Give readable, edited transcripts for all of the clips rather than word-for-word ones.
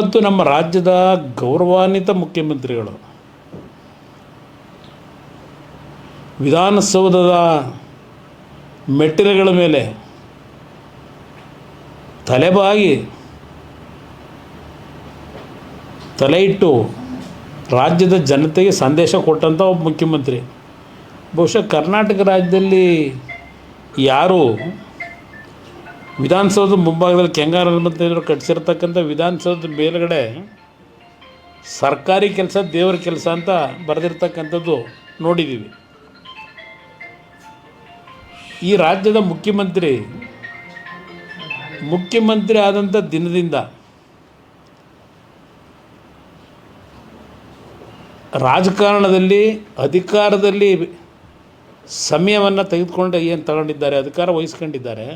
ಮತ್ತು ನಮ್ಮ ರಾಜ್ಯದ ಗೌರವಾನ್ವಿತ ಮುಖ್ಯಮಂತ್ರಿಗಳು ವಿಧಾನಸೌಧದ ಮೆಟ್ಟಿಲುಗಳ ಮೇಲೆ ತಲೆಬಾಗಿ ತಲೆ ಇಟ್ಟು ರಾಜ್ಯದ ಜನತೆಗೆ ಸಂದೇಶ ಕೊಟ್ಟಂಥ ಒಬ್ಬ ಮುಖ್ಯಮಂತ್ರಿ. ಬಹುಶಃ ಕರ್ನಾಟಕ ರಾಜ್ಯದಲ್ಲಿ ಯಾರು ವಿಧಾನಸೌಧದ ಮುಂಭಾಗದಲ್ಲಿ ಕೆಂಗಾರರು ಕಟ್ಟಿಸಿರ್ತಕ್ಕಂಥ ವಿಧಾನಸೌಧದ ಮೇಲುಗಡೆ ಸರ್ಕಾರಿ ಕೆಲಸ ದೇವರ ಕೆಲಸ ಅಂತ ಬರೆದಿರ್ತಕ್ಕಂಥದ್ದು ನೋಡಿದ್ದೀವಿ. ಈ ರಾಜ್ಯದ ಮುಖ್ಯಮಂತ್ರಿ ಆದಂಥ ದಿನದಿಂದ ರಾಜಕಾರಣದಲ್ಲಿ ಅಧಿಕಾರದಲ್ಲಿ ಸಮಯವನ್ನು ತೆಗೆದುಕೊಂಡು ಏನು ತಗೊಂಡಿದ್ದಾರೆ, ಅಧಿಕಾರ ವಹಿಸ್ಕೊಂಡಿದ್ದಾರೆ.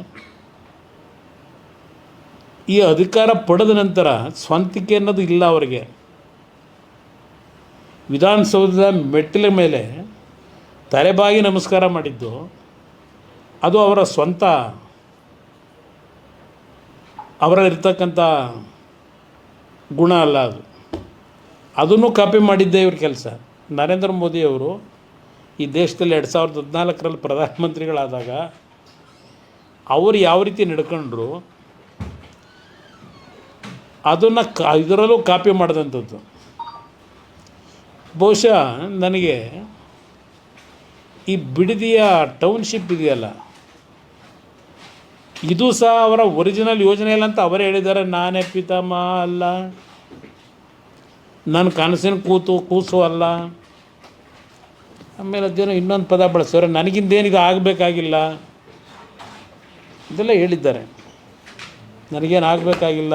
ಈ ಅಧಿಕಾರ ಪಡೆದ ನಂತರ ಸ್ವಂತಿಕೆ ಅನ್ನೋದು ಇಲ್ಲ ಅವರಿಗೆ. ವಿಧಾನಸೌಧದ ಮೆಟ್ಟಿಲ ಮೇಲೆ ತಲೆಬಾಗಿ ನಮಸ್ಕಾರ ಮಾಡಿದ್ದು ಅದು ಅವರ ಸ್ವಂತ, ಅವರಲ್ಲಿರ್ತಕ್ಕಂಥ ಗುಣ ಅಲ್ಲ. ಅದನ್ನು ಕಾಪಿ ಮಾಡಿದ್ದೇ ಇವ್ರ ಕೆಲಸ. ನರೇಂದ್ರ ಮೋದಿಯವರು ಈ ದೇಶದಲ್ಲಿ 2014ರಲ್ಲಿ ಪ್ರಧಾನಮಂತ್ರಿಗಳಾದಾಗ ಅವರು ಯಾವ ರೀತಿ ನಡ್ಕೊಂಡ್ರು ಅದನ್ನು ಇದರಲ್ಲೂ ಕಾಪಿ ಮಾಡಿದಂಥದ್ದು. ಬಹುಶಃ ನನಗೆ ಈ ಬಿಡದಿಯ ಟೌನ್ಶಿಪ್ ಇದೆಯಲ್ಲ, ಇದು ಸಹ ಅವರ ಒರಿಜಿನಲ್ ಯೋಜನೆ ಇಲ್ಲ ಅಂತ ಅವರೇ ಹೇಳಿದ್ದಾರೆ. ನಾನೇ ಪಿತಾಮಹ ಅಲ್ಲ, ನನ್ನ ಕನಸಿನ ಕೂಸು ಅಲ್ಲ. ಆಮೇಲೆ ಅದೇನೋ ಇನ್ನೊಂದು ಪದ ಬಳಸೋರೆ, ನನಗಿಂದೇನಿದು ಆಗಬೇಕಾಗಿಲ್ಲ ಇದೆಲ್ಲ ಹೇಳಿದ್ದಾರೆ. ನನಗೇನು ಆಗಬೇಕಾಗಿಲ್ಲ,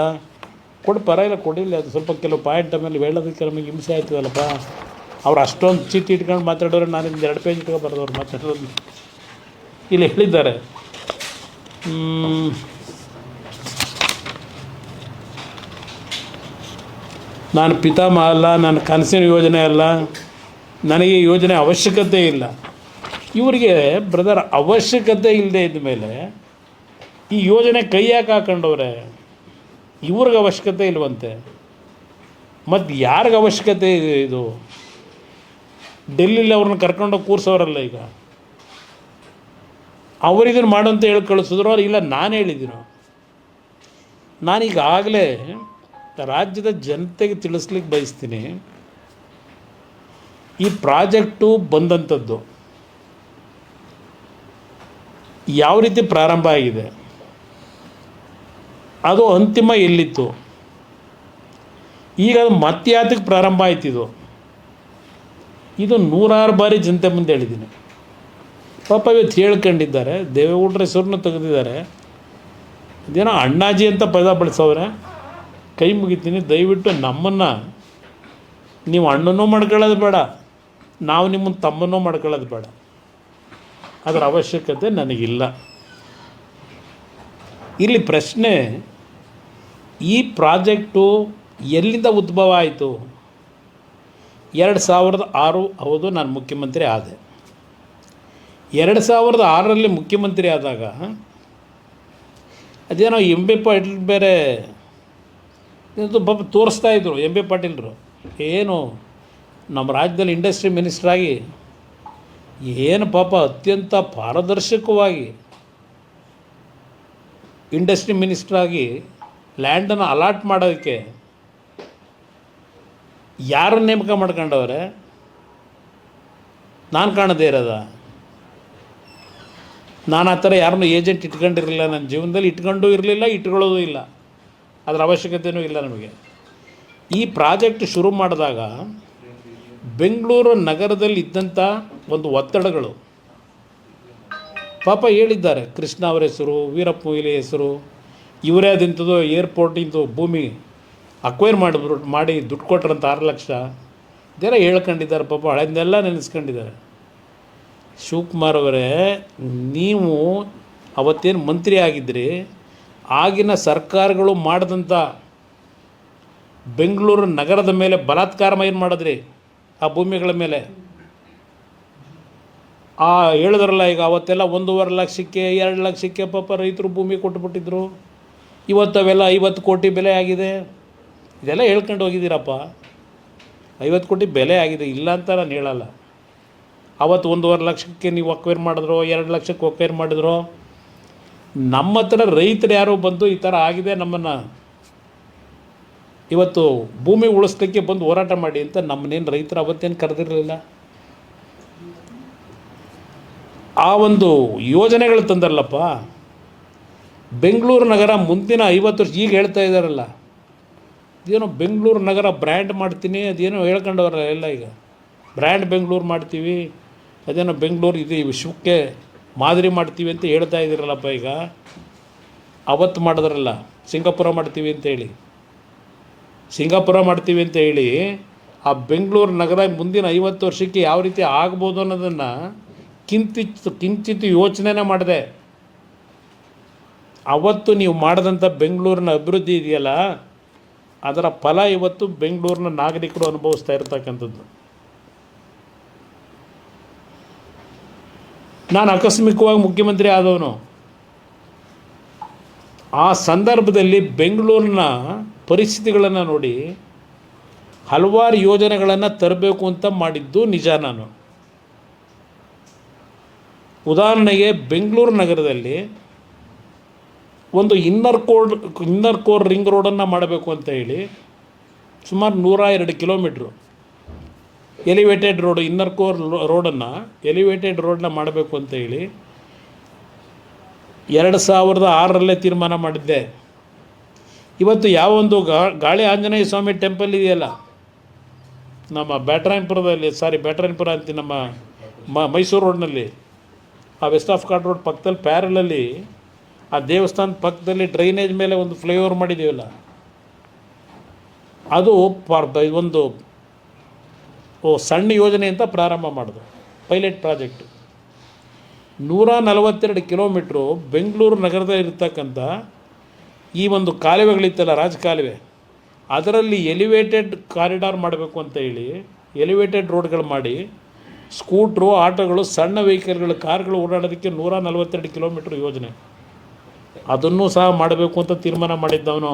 ಪರವಾಗಿಲ್ಲ ಕೊಡಿಲ್ಲ. ಅದು ಸ್ವಲ್ಪ ಕೆಲವು ಪಾಯಿಂಟ್ ಆಮೇಲೆ ಹೇಳೋದಕ್ಕೆ ನಮಗೆ ಹಿಂಸೆ ಆಯ್ತದಲ್ಲಪ್ಪ. ಅವ್ರು ಅಷ್ಟೊಂದು ಚೀಟಿ ಇಟ್ಕೊಂಡು ಮಾತಾಡೋರು, ನಾನು 2 ಪೇಜ್ ಇಟ್ಕೊಂಡು ಬರೆದವ್ರು ಮಾತಾಡೋದು ಇಲ್ಲಿ ಹೇಳಿದ್ದಾರೆ. ನಾನು ಪಿತಾಮಹ ಅಲ್ಲ, ನನ್ನ ಕನಸಿನ ಯೋಜನೆ ಅಲ್ಲ, ನನಗೆ ಯೋಜನೆ ಅವಶ್ಯಕತೆ ಇಲ್ಲ. ಇವರಿಗೆ ಬ್ರದರ್ ಅವಶ್ಯಕತೆ ಇಲ್ಲದೆ ಇದ್ದ ಮೇಲೆ ಈ ಯೋಜನೆ ಕೈ ಯಾಕೆ ಹಾಕೊಂಡವ್ರೆ? ಇವ್ರಿಗೆ ಅವಶ್ಯಕತೆ ಇಲ್ವಂತೆ, ಮತ್ತು ಯಾರಿಗೆ ಅವಶ್ಯಕತೆ ಇದೆ? ಇದು ಡೆಲ್ಲಿಲಿ ಅವ್ರನ್ನ ಕರ್ಕೊಂಡೋಗಿ ಕೂರಿಸೋರಲ್ಲ. ಈಗ ಅವರಿದನ್ನು ಮಾಡೋಂತ ಹೇಳಿ ಕಳಿಸಿದ್ರು. ಅವ್ರು ಇಲ್ಲ, ನಾನು ಹೇಳಿದ್ದೀನೋ. ನಾನೀಗಾಗಲೇ ರಾಜ್ಯದ ಜನತೆಗೆ ತಿಳಿಸ್ಲಿಕ್ಕೆ ಬಯಸ್ತೀನಿ, ಈ ಪ್ರಾಜೆಕ್ಟು ಬಂದಂಥದ್ದು ಯಾವ ರೀತಿ ಪ್ರಾರಂಭ ಆಗಿದೆ, ಅದು ಅಂತಿಮ ಎಲ್ಲಿತ್ತು, ಈಗ ಅದು ಮತ್ಯಾತಕ್ಕೆ ಪ್ರಾರಂಭ ಆಯ್ತಿದು, ಇದು 100 ಬಾರಿ ಜನತೆ ಮುಂದೆ ಹೇಳಿದ್ದೀನಿ. ಪಾಪ ಇವತ್ತು ಹೇಳ್ಕೊಂಡಿದ್ದಾರೆ, ದೇವೇಗೌಡರ ಹೆಸರನ್ನು ತೆಗೆದಿದ್ದಾರೆ. ಇದೇನೋ ಅಣ್ಣಾಜಿ ಅಂತ ಪದ ಬಳಸೋರೆ. ಕೈ ಮುಗಿತೀನಿ, ದಯವಿಟ್ಟು ನಮ್ಮನ್ನು ನೀವು ಅಣ್ಣನೂ ಮಾಡ್ಕೊಳ್ಳೋದು ಬೇಡ, ನಾವು ನಿಮ್ಮನ್ನು ತಮ್ಮನೂ ಮಾಡ್ಕೊಳ್ಳೋದು ಬೇಡ. ಅದರ ಅವಶ್ಯಕತೆ ನನಗಿಲ್ಲ. ಇಲ್ಲಿ ಪ್ರಶ್ನೆ, ಈ ಪ್ರಾಜೆಕ್ಟು ಎಲ್ಲಿಂದ ಉದ್ಭವ ಆಯಿತು? 2006 ಹೌದು, ನಾನು ಮುಖ್ಯಮಂತ್ರಿ ಆದೆ. 2006ರಲ್ಲಿ ಮುಖ್ಯಮಂತ್ರಿ ಆದಾಗ ಅದೇನೋ ಎಂ ಬಿ ಪಾಟೀಲ್ ಬೇರೆ ಪಾಪ ತೋರಿಸ್ತಾಯಿದ್ರು. ಎಂ ಬಿ ಪಾಟೀಲ್ರು ಏನು ನಮ್ಮ ರಾಜ್ಯದಲ್ಲಿ ಇಂಡಸ್ಟ್ರಿ ಮಿನಿಸ್ಟ್ರಾಗಿ ಏನು ಪಾಪ ಅತ್ಯಂತ ಪಾರದರ್ಶಕವಾಗಿ ಇಂಡಸ್ಟ್ರಿ ಮಿನಿಸ್ಟ್ರಾಗಿ ಲ್ಯಾಂಡನ್ನು ಅಲಾಟ್ ಮಾಡೋದಕ್ಕೆ ಯಾರನ್ನು ನೇಮಕ ಮಾಡ್ಕೊಂಡವ್ರೆ? ನಾನು ಕಾಣದೇ ಇರೋದ? ನಾನು ಆ ಥರ ಯಾರನ್ನೂ ಏಜೆಂಟ್ ಇಟ್ಕೊಂಡಿರಲಿಲ್ಲ ನನ್ನ ಜೀವನದಲ್ಲಿ, ಇಟ್ಕೊಂಡೂ ಇರಲಿಲ್ಲ, ಇಟ್ಕೊಳ್ಳೋದು ಇಲ್ಲ. ಅದರ ಅವಶ್ಯಕತೆಯೂ ಇಲ್ಲ ನಮಗೆ. ಈ ಪ್ರಾಜೆಕ್ಟ್ ಶುರು ಮಾಡಿದಾಗ ಬೆಂಗಳೂರು ನಗರದಲ್ಲಿ ಇದ್ದಂಥ ಒಂದು ಒತ್ತಡಗಳು ಪಾಪ ಹೇಳಿದ್ದಾರೆ. ಕೃಷ್ಣ ಅವರ ಹೆಸರು, ವೀರಪ್ಪ ಮೊಯ್ಲಿ ಹೆಸರು, ಇವರೇ ಅದಿಂಥದ್ದು ಏರ್ಪೋರ್ಟಿಂದು ಭೂಮಿ ಅಕ್ವೈರ್ ಮಾಡಿ ದುಡ್ಡು ಕೊಟ್ರಂತ 6 ಲಕ್ಷ ಇದೆಲ್ಲ ಹೇಳ್ಕೊಂಡಿದ್ದಾರೆ. ಪಾಪ ಹಳೆದನ್ನೆಲ್ಲ ನೆನೆಸ್ಕೊಂಡಿದ್ದಾರೆ. ಶಿವಕುಮಾರ್ ಅವರೇ, ನೀವು ಅವತ್ತೇನು ಮಂತ್ರಿ ಆಗಿದ್ರಿ, ಆಗಿನ ಸರ್ಕಾರಗಳು ಮಾಡಿದಂಥ ಬೆಂಗಳೂರು ನಗರದ ಮೇಲೆ ಬಲಾತ್ಕಾರ ಏನು ಮಾಡಿದ್ರಿ ಆ ಭೂಮಿಗಳ ಮೇಲೆ? ಹೇಳಿದ್ರಲ್ಲ, ಈಗ ಅವತ್ತೆಲ್ಲ 1.5 ಲಕ್ಷಕ್ಕೆ 2 ಲಕ್ಷಕ್ಕೆ ಪಾಪ ರೈತರು ಭೂಮಿ ಕೊಟ್ಟುಬಿಟ್ಟಿದ್ರು. ಇವತ್ತು ಅವೆಲ್ಲ 50 ಕೋಟಿ ಬೆಲೆ ಆಗಿದೆ. ಇದೆಲ್ಲ ಹೇಳ್ಕೊಂಡು ಹೋಗಿದ್ದೀರಪ್ಪ. 50 ಕೋಟಿ ಬೆಲೆ ಆಗಿದೆ, ಇಲ್ಲ ಅಂತ ನಾನು ಹೇಳಲ್ಲ. ಅವತ್ತು 1.5 ಲಕ್ಷಕ್ಕೆ ನೀವು ಅಕ್ವೈರ್ ಮಾಡಿದ್ರೋ, 2 ಲಕ್ಷಕ್ಕೆ ಅಕ್ವೈರ್ ಮಾಡಿದ್ರೋ, ನಮ್ಮ ಹತ್ರ ರೈತರು ಯಾರೋ ಬಂದು ಈ ಥರ ಆಗಿದೆ, ನಮ್ಮನ್ನು ಇವತ್ತು ಭೂಮಿ ಉಳಿಸ್ಲಿಕ್ಕೆ ಬಂದು ಹೋರಾಟ ಮಾಡಿ ಅಂತ ನಮ್ಮನ್ನೇನು ರೈತರು ಅವತ್ತೇನು ಕರೆದಿರಲಿಲ್ಲ. ಆ ಒಂದು ಯೋಜನೆಗಳು ತಂದರಲ್ಲಪ್ಪ. ಬೆಂಗಳೂರು ನಗರ ಮುಂದಿನ 50 ವರ್ಷ, ಈಗ ಹೇಳ್ತಾ ಇದ್ದಾರಲ್ಲ, ಇದೇನೋ ಬೆಂಗಳೂರು ನಗರ ಬ್ರ್ಯಾಂಡ್ ಮಾಡ್ತೀನಿ, ಅದೇನೋ ಹೇಳ್ಕೊಂಡವ್ರಲ್ಲ ಎಲ್ಲ. ಈಗ ಬ್ರ್ಯಾಂಡ್ ಬೆಂಗಳೂರು ಮಾಡ್ತೀವಿ, ಅದೇನೋ ಬೆಂಗಳೂರು ಇದು ವಿಶ್ವಕ್ಕೆ ಮಾದರಿ ಮಾಡ್ತೀವಿ ಅಂತ ಹೇಳ್ತಾ ಇದ್ದೀರಲ್ಲಪ್ಪ. ಈಗ ಅವತ್ತು ಮಾಡಿದ್ರಲ್ಲ, ಸಿಂಗಾಪುರ ಮಾಡ್ತೀವಿ ಅಂತ ಹೇಳಿ ಆ ಬೆಂಗಳೂರು ನಗರ ಮುಂದಿನ 50 ವರ್ಷಕ್ಕೆ ಯಾವ ರೀತಿ ಆಗ್ಬೋದು ಅನ್ನೋದನ್ನು ಕಿಂಚಿತ್ತು ಯೋಚನೆ ಮಾಡಿದೆ. ಅವತ್ತು ನೀವು ಮಾಡಿದಂಥ ಬೆಂಗಳೂರಿನ ಅಭಿವೃದ್ಧಿ ಇದೆಯಲ್ಲ, ಅದರ ಫಲ ಇವತ್ತು ಬೆಂಗಳೂರಿನ ನಾಗರಿಕರು ಅನುಭವಿಸ್ತಾ ಇರ್ತಕ್ಕಂಥದ್ದು. ನಾನು ಆಕಸ್ಮಿಕವಾಗಿ ಮುಖ್ಯಮಂತ್ರಿ ಆದವನು. ಆ ಸಂದರ್ಭದಲ್ಲಿ ಬೆಂಗಳೂರಿನ ಪರಿಸ್ಥಿತಿಗಳನ್ನು ನೋಡಿ ಹಲವಾರು ಯೋಜನೆಗಳನ್ನು ತರಬೇಕು ಅಂತ ಮಾಡಿದ್ದು ನಿಜ. ನಾನು ಉದಾಹರಣೆಗೆ ಬೆಂಗಳೂರು ನಗರದಲ್ಲಿ ಒಂದು ಇನ್ನರ್ ಕೋರ್ ರಿಂಗ್ ರೋಡನ್ನು ಮಾಡಬೇಕು ಅಂತ ಹೇಳಿ ಸುಮಾರು 102 kilometre elevated road, inner core ರೋಡನ್ನು ಎಲಿವೇಟೆಡ್ ರೋಡನ್ನ ಮಾಡಬೇಕು ಅಂತ ಹೇಳಿ 2006ರಲ್ಲೇ ತೀರ್ಮಾನ ಮಾಡಿದ್ದೆ. ಇವತ್ತು ಯಾವೊಂದು ಗಾಳಿ ಆಂಜನೇಯ ಸ್ವಾಮಿ ಟೆಂಪಲ್ ಇದೆಯಲ್ಲ ನಮ್ಮ ಬ್ಯಾಟರಾಯನಪುರ ಅಂತೀವಿ, ನಮ್ಮ ಮೈಸೂರು ರೋಡ್ನಲ್ಲಿ, ಆ ವೆಸ್ಟ್ ಆಫ್ ಕಾರ್ಡ್ ರೋಡ್ ಪಕ್ಕದಲ್ಲಿ ಪ್ಯಾರಲಲ್ಲಿ ಆ ದೇವಸ್ಥಾನದ ಪಕ್ಕದಲ್ಲಿ ಡ್ರೈನೇಜ್ ಮೇಲೆ ಒಂದು ಫ್ಲೈಓವರ್ ಮಾಡಿದ್ದೀವಲ್ಲ, ಅದು ಒಂದು ಸಣ್ಣ ಯೋಜನೆ ಅಂತ ಪ್ರಾರಂಭ ಮಾಡಿದ್ರು, ಪೈಲಟ್ ಪ್ರಾಜೆಕ್ಟು. 142 ಕಿಲೋಮೀಟ್ರು ಬೆಂಗಳೂರು ನಗರದಲ್ಲಿರ್ತಕ್ಕಂಥ ಈ ಒಂದು ಕಾಲುವೆಗಳಿತ್ತಲ್ಲ, ರಾಜಕಾಲುವೆ, ಅದರಲ್ಲಿ ಎಲಿವೇಟೆಡ್ ಕಾರಿಡಾರ್ ಮಾಡಬೇಕು ಅಂತ ಹೇಳಿ ಎಲಿವೇಟೆಡ್ ರೋಡ್ಗಳು ಮಾಡಿ ಸ್ಕೂಟ್ರು, ಆಟೋಗಳು, ಸಣ್ಣ ವೆಹಿಕಲ್ಗಳು, ಕಾರ್ಗಳು ಓಡಾಡೋದಕ್ಕೆ 142 ಕಿಲೋಮೀಟ್ರ್ ಯೋಜನೆ, ಅದನ್ನು ಸಹ ಮಾಡಬೇಕು ಅಂತ ತೀರ್ಮಾನ ಮಾಡಿದ್ದವನು.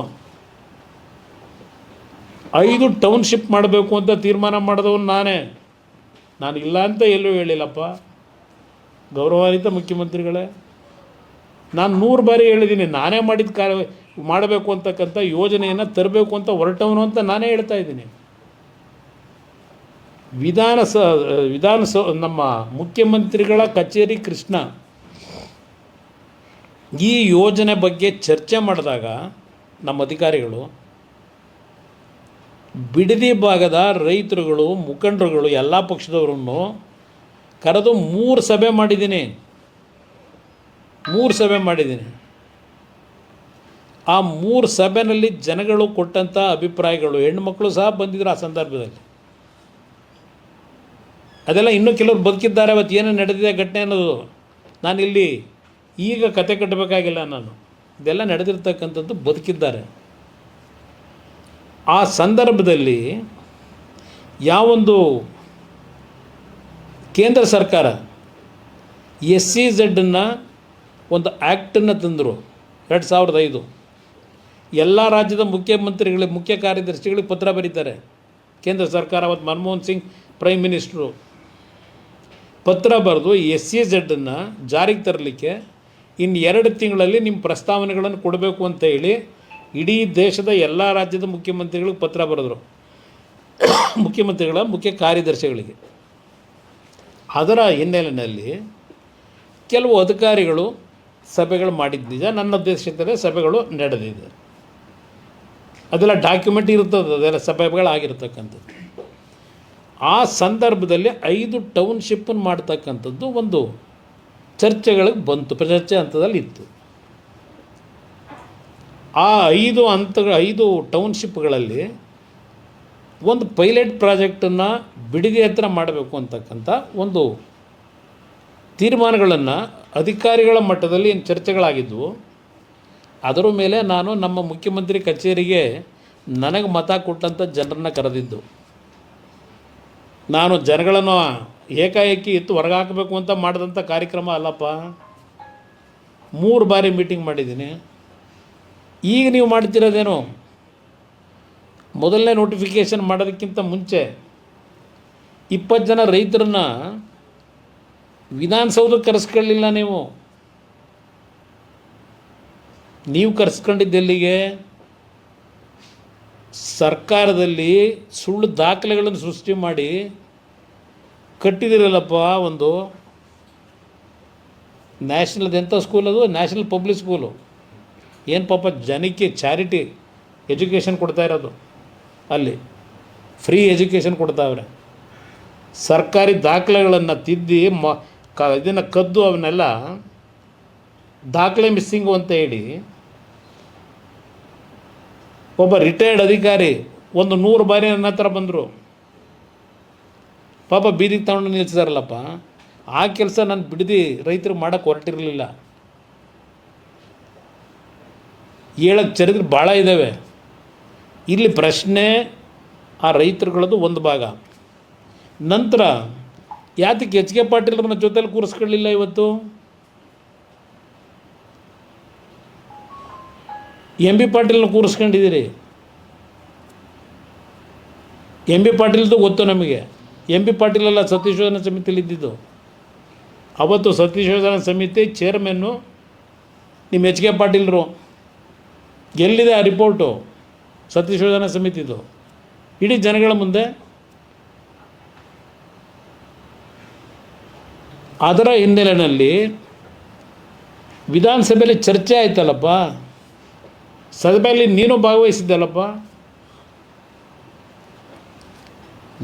5 ಟೌನ್ಶಿಪ್ ಮಾಡಬೇಕು ಅಂತ ತೀರ್ಮಾನ ಮಾಡಿದವನು ನಾನೇ. ನಾನು ಇಲ್ಲ ಅಂತ ಎಲ್ಲೂ ಹೇಳಿಲ್ಲಪ್ಪ, ಗೌರವಾನ್ವಿತ ಮುಖ್ಯಮಂತ್ರಿಗಳೇ. ನಾನು 100 ಬಾರಿ ಹೇಳಿದ್ದೀನಿ, ನಾನೇ ಮಾಡಬೇಕು ಅಂತಕ್ಕಂಥ ಯೋಜನೆಯನ್ನು ತರಬೇಕು ಅಂತ ಹೊರಟವನು ಅಂತ ನಾನೇ ಹೇಳ್ತಾ ಇದ್ದೀನಿ. ವಿಧಾನಸೌಧ ನಮ್ಮ ಮುಖ್ಯಮಂತ್ರಿಗಳ ಕಚೇರಿ ಕೃಷ್ಣ ಈ ಯೋಜನೆ ಬಗ್ಗೆ ಚರ್ಚೆ ಮಾಡಿದಾಗ ನಮ್ಮ ಅಧಿಕಾರಿಗಳು ಬಿಡದಿ ಭಾಗದ ರೈತರುಗಳು, ಮುಖಂಡರುಗಳು, ಎಲ್ಲ ಪಕ್ಷದವರನ್ನು ಕರೆದು 3 ಸಭೆ ಮಾಡಿದ್ದೀನಿ. ಆ 3 ಸಭೆಯಲ್ಲಿ ಜನಗಳು ಕೊಟ್ಟಂಥ ಅಭಿಪ್ರಾಯಗಳು, ಹೆಣ್ಣುಮಕ್ಕಳು ಸಹ ಬಂದಿದ್ದರು ಆ ಸಂದರ್ಭದಲ್ಲಿ. ಅದೆಲ್ಲ ಇನ್ನೂ ಕೆಲವರು ಬದುಕಿದ್ದಾರೆ, ಅವತ್ತು ಏನು ನಡೆದಿದೆ ಘಟನೆ ಅನ್ನೋದು ನಾನಿಲ್ಲಿ ಈಗ ಕತೆ ಕಟ್ಟಬೇಕಾಗಿಲ್ಲ. ಇದೆಲ್ಲ ನಡೆದಿರ್ತಕ್ಕಂಥದ್ದು, ಬದುಕಿದ್ದಾರೆ. ಆ ಸಂದರ್ಭದಲ್ಲಿ ಯಾವೊಂದು ಕೇಂದ್ರ ಸರ್ಕಾರ SEZ ಒಂದು ಆ್ಯಕ್ಟನ್ನು ತಂದರು 2005. ಎಲ್ಲ ರಾಜ್ಯದ ಮುಖ್ಯ ಕಾರ್ಯದರ್ಶಿಗಳಿಗೆ ಪತ್ರ ಬರೀತಾರೆ ಕೇಂದ್ರ ಸರ್ಕಾರ. ಅವತ್ತು ಮನಮೋಹನ್ ಸಿಂಗ್ ಪ್ರೈಮ್ ಮಿನಿಸ್ಟ್ರು ಪತ್ರ ಬರೆದು SEZ ಜಾರಿಗೆ ತರಲಿಕ್ಕೆ ಇನ್ನು 2 ತಿಂಗಳಲ್ಲಿ ನಿಮ್ಮ ಪ್ರಸ್ತಾವನೆಗಳನ್ನು ಕೊಡಬೇಕು ಅಂತ ಹೇಳಿ ಇಡೀ ದೇಶದ ಎಲ್ಲ ರಾಜ್ಯದ ಮುಖ್ಯಮಂತ್ರಿಗಳಿಗೆ ಪತ್ರ ಬರೆದರು, ಮುಖ್ಯಮಂತ್ರಿಗಳ ಮುಖ್ಯ ಕಾರ್ಯದರ್ಶಿಗಳಿಗೆ. ಅದರ ಹಿನ್ನೆಲೆಯಲ್ಲಿ ಕೆಲವು ಅಧಿಕಾರಿಗಳು ಸಭೆಗಳು ಮಾಡಿದ್ದು ನಿಜ, ನನ್ನ ಅಧ್ಯಕ್ಷತೆಯಲ್ಲಿ ಸಭೆಗಳು ನಡೆದಿದೆ. ಅದೆಲ್ಲ ಡಾಕ್ಯುಮೆಂಟ್ ಇರ್ತದೆ, ಅದೆಲ್ಲ ಸಭೆಗಳಾಗಿರ್ತಕ್ಕಂಥದ್ದು. ಆ ಸಂದರ್ಭದಲ್ಲಿ 5 ಟೌನ್ಶಿಪ್ಪನ್ನು ಮಾಡ್ತಕ್ಕಂಥದ್ದು ಒಂದು ಚರ್ಚೆಗಳಿಗೆ ಬಂತು, ಚರ್ಚೆ ಹಂತದಲ್ಲಿ ಇತ್ತು. ಆ 5 ಟೌನ್ಶಿಪ್ಗಳಲ್ಲಿ ಒಂದು ಪೈಲಟ್ ಪ್ರಾಜೆಕ್ಟನ್ನು ಬಿಡದಿ ಹತ್ರ ಮಾಡಬೇಕು ಅಂತಕ್ಕಂಥ ಒಂದು ತೀರ್ಮಾನಗಳನ್ನು ಅಧಿಕಾರಿಗಳ ಮಟ್ಟದಲ್ಲಿ ಏನು ಚರ್ಚೆಗಳಾಗಿದ್ದವು, ಅದರ ಮೇಲೆ ನಾನು ನಮ್ಮ ಮುಖ್ಯಮಂತ್ರಿ ಕಚೇರಿಗೆ ನನಗೆ ಮತ ಕೊಟ್ಟಂಥ ಜನರನ್ನು ಕರೆದಿದ್ದು. ನಾನು ಜನಗಳನ್ನು ಏಕಾಏಕಿ ಹೊರಗೆ ಹಾಕಬೇಕು ಅಂತ ಮಾಡಿದಂಥ ಕಾರ್ಯಕ್ರಮ ಅಲ್ಲಪ್ಪ. 3 ಬಾರಿ ಮೀಟಿಂಗ್ ಮಾಡಿದ್ದೀನಿ. ಈಗ ನೀವು ಮಾಡ್ತಿರೋದೇನು, ಮೊದಲನೇ ನೋಟಿಫಿಕೇಷನ್ ಮಾಡೋದಕ್ಕಿಂತ ಮುಂಚೆ 20 ಜನ ರೈತರನ್ನ ವಿಧಾನಸೌಧಕ್ಕೆ ಕರೆಸ್ಕೊಳ್ಳಿಲ್ಲ. ನೀವು ಕರೆಸ್ಕೊಂಡಿದ್ದೆಲ್ಲಿಗೆ? ಸರ್ಕಾರದಲ್ಲಿ ಸುಳ್ಳು ದಾಖಲೆಗಳನ್ನು ಸೃಷ್ಟಿ ಮಾಡಿ ಕಟ್ಟಿದಿರಲ್ಲಪ್ಪ. ಒಂದು ನ್ಯಾಷನಲ್ ಎಂಥ ಸ್ಕೂಲ್ ಅದು? National public school. ಏನು ಪಾಪ ಜನಕ್ಕೆ ಚಾರಿಟಿ ಎಜುಕೇಷನ್ ಕೊಡ್ತಾ ಇರೋದು, ಅಲ್ಲಿ ಫ್ರೀ ಎಜುಕೇಷನ್ ಕೊಡ್ತಾವ್ರೆ. ಸರ್ಕಾರಿ ದಾಖಲೆಗಳನ್ನು ತಿದ್ದಿ ಇದನ್ನು ಕದ್ದು ಅವನ್ನೆಲ್ಲ ದಾಖಲೆ ಮಿಸ್ಸಿಂಗು ಅಂತ ಹೇಳಿ ಒಬ್ಬ ರಿಟೈರ್ಡ್ ಅಧಿಕಾರಿ 100 ಬಾರಿ ನನ್ನ ಹತ್ರ ಬಂದರು. ಪಾಪ ಬೀದಿಗೆ ತಗೊಂಡು ನಿಲ್ಲಿಸಿದಾರಲ್ಲಪ್ಪ. ಆ ಕೆಲಸ ನಾನು ಬಿಡದಿ ರೈತರು ಮಾಡೋಕ್ಕೆ ಹೊರಟಿರಲಿಲ್ಲ. ಹೇಳಕ್ಕೆ ಚರಿತ್ರೆ ಭಾಳ ಇದ್ದಾವೆ. ಇಲ್ಲಿ ಪ್ರಶ್ನೆ ಆ ರೈತರುಗಳದ್ದು ಒಂದು ಭಾಗ. ನಂತರ ಯಾತಕ್ಕೆ ಎಚ್ ಕೆ ಪಾಟೀಲ್ರನ್ನ ಜೊತೆಲಿ ಕೂರಿಸ್ಕೊಳ್ಳಿಲ್ಲ? ಇವತ್ತು ಎಂ ಬಿ ಪಾಟೀಲ್ನ ಕೂರಿಸ್ಕೊಂಡಿದ್ದೀರಿ. ಎಂ ಬಿ ಪಾಟೀಲ್ದು ಗೊತ್ತು ನಮಗೆ. ಎಂ ಬಿ ಪಾಟೀಲೆಲ್ಲ ಸತ್ಯಶೋಧನಾ ಸಮಿತಿಯಲ್ಲಿ ಇದ್ದಿದ್ದು. ಅವತ್ತು ಸತ್ಯಶೋಧನಾ ಸಮಿತಿ ಚೇರ್ಮನ್ನು ನಿಮ್ಮ ಎಚ್ ಕೆ ಪಾಟೀಲ್ರು. ಎಲ್ಲಿದೆ ಆ ರಿಪೋರ್ಟು ಸತ್ಯಶೋಧನಾ ಸಮಿತಿದು? ಇಡೀ ಜನಗಳ ಮುಂದೆ. ಅದರ ಹಿನ್ನೆಲೆಯಲ್ಲಿ ವಿಧಾನಸಭೆಯಲ್ಲಿ ಚರ್ಚೆ ಆಯ್ತಲ್ಲಪ್ಪ. ಸಭೆಯಲ್ಲಿ ನೀನು ಭಾಗವಹಿಸಿದ್ದಲ್ಲಪ್ಪ.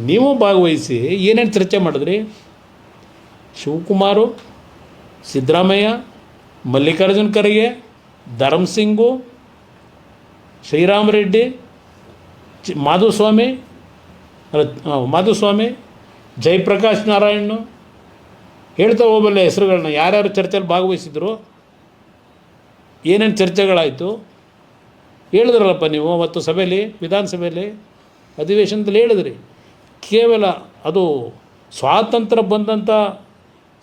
ನೀವು ಭಾಗವಹಿಸಿ ಏನೇನು ಚರ್ಚೆ ಮಾಡಿದ್ರಿ? ಶಿವಕುಮಾರು, ಸಿದ್ದರಾಮಯ್ಯ, ಮಲ್ಲಿಕಾರ್ಜುನ್ ಖರ್ಗೆ, ಧರ್ಮಸಿಂಗು, ಶ್ರೀರಾಮರೆಡ್ಡಿ, ಮಾಧುಸ್ವಾಮಿ, ಜಯಪ್ರಕಾಶ್ ನಾರಾಯಣ್, ಹೇಳ್ತಾ ಹೋಗಬಲ್ಲ ಹೆಸರುಗಳನ್ನ. ಯಾರ್ಯಾರು ಚರ್ಚೆಯಲ್ಲಿ ಭಾಗವಹಿಸಿದ್ರು, ಏನೇನು ಚರ್ಚೆಗಳಾಯಿತು ಹೇಳಿದ್ರಲ್ಲಪ್ಪ ನೀವು ಅವತ್ತು ಸಭೆಯಲ್ಲಿ, ವಿಧಾನಸಭೆಯಲ್ಲಿ ಅಧಿವೇಶನದಲ್ಲಿ ಹೇಳಿದ್ರಿ. ಕೇವಲ ಅದು ಸ್ವಾತಂತ್ರ್ಯ ಬಂದಂಥ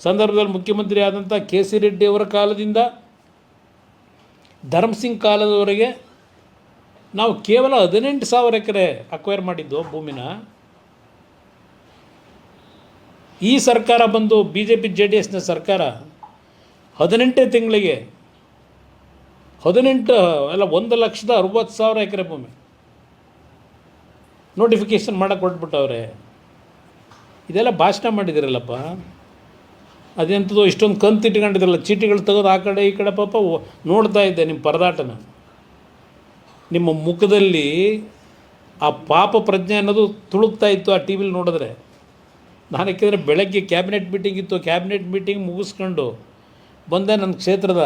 ಸಂದರ್ಭದಲ್ಲಿ ಮುಖ್ಯಮಂತ್ರಿ ಆದಂಥ ಕೆ ಸಿ ರೆಡ್ಡಿ ಅವರ ಕಾಲದಿಂದ ಧರ್ಮಸಿಂಗ್ ಕಾಲದವರೆಗೆ ನಾವು ಕೇವಲ 18,000 ಎಕರೆ ಅಕ್ವೈರ್ ಮಾಡಿದ್ದು ಭೂಮಿನ. ಈ ಸರ್ಕಾರ ಬಂದು BJP JDSನ ಸರ್ಕಾರ 18 ತಿಂಗಳಿಗೆ 1,60,000 ಎಕರೆ ಭೂಮಿ ನೋಟಿಫಿಕೇಷನ್ ಮಾಡೋಕ್ಕೆ ಕೊಟ್ಬಿಟ್ಟವ್ರೆ. ಇದೆಲ್ಲ ಭಾಷಣ ಮಾಡಿದಿರಲ್ಲಪ್ಪ. ಅದೆಂಥದ್ದು ಇಷ್ಟೊಂದು ಕಂತು ಇಟ್ಕೊಂಡಿದ್ರಲ್ಲ, ಚೀಟಿಗಳು ತೆಗೆದು ಆ ಕಡೆ ಈ ಕಡೆ. ಪಾಪ ನೋಡ್ತಾ ಇದ್ದೆ ನಿಮ್ಮ ಪರದಾಟನ. ನಿಮ್ಮ ಮುಖದಲ್ಲಿ ಆ ಪಾಪ ಪ್ರಜ್ಞೆ ಅನ್ನೋದು ತುಳುಕ್ತಾ ಇತ್ತು ಆ ಟಿ ವಿಲಿ ನೋಡಿದ್ರೆ. ನಾನು ಯಾಕೆಂದರೆ ಬೆಳಗ್ಗೆ ಕ್ಯಾಬಿನೆಟ್ ಮೀಟಿಂಗ್ ಇತ್ತು. ಕ್ಯಾಬಿನೆಟ್ ಮೀಟಿಂಗ್ ಮುಗಿಸ್ಕೊಂಡು ಬಂದೆ. ನನ್ನ ಕ್ಷೇತ್ರದ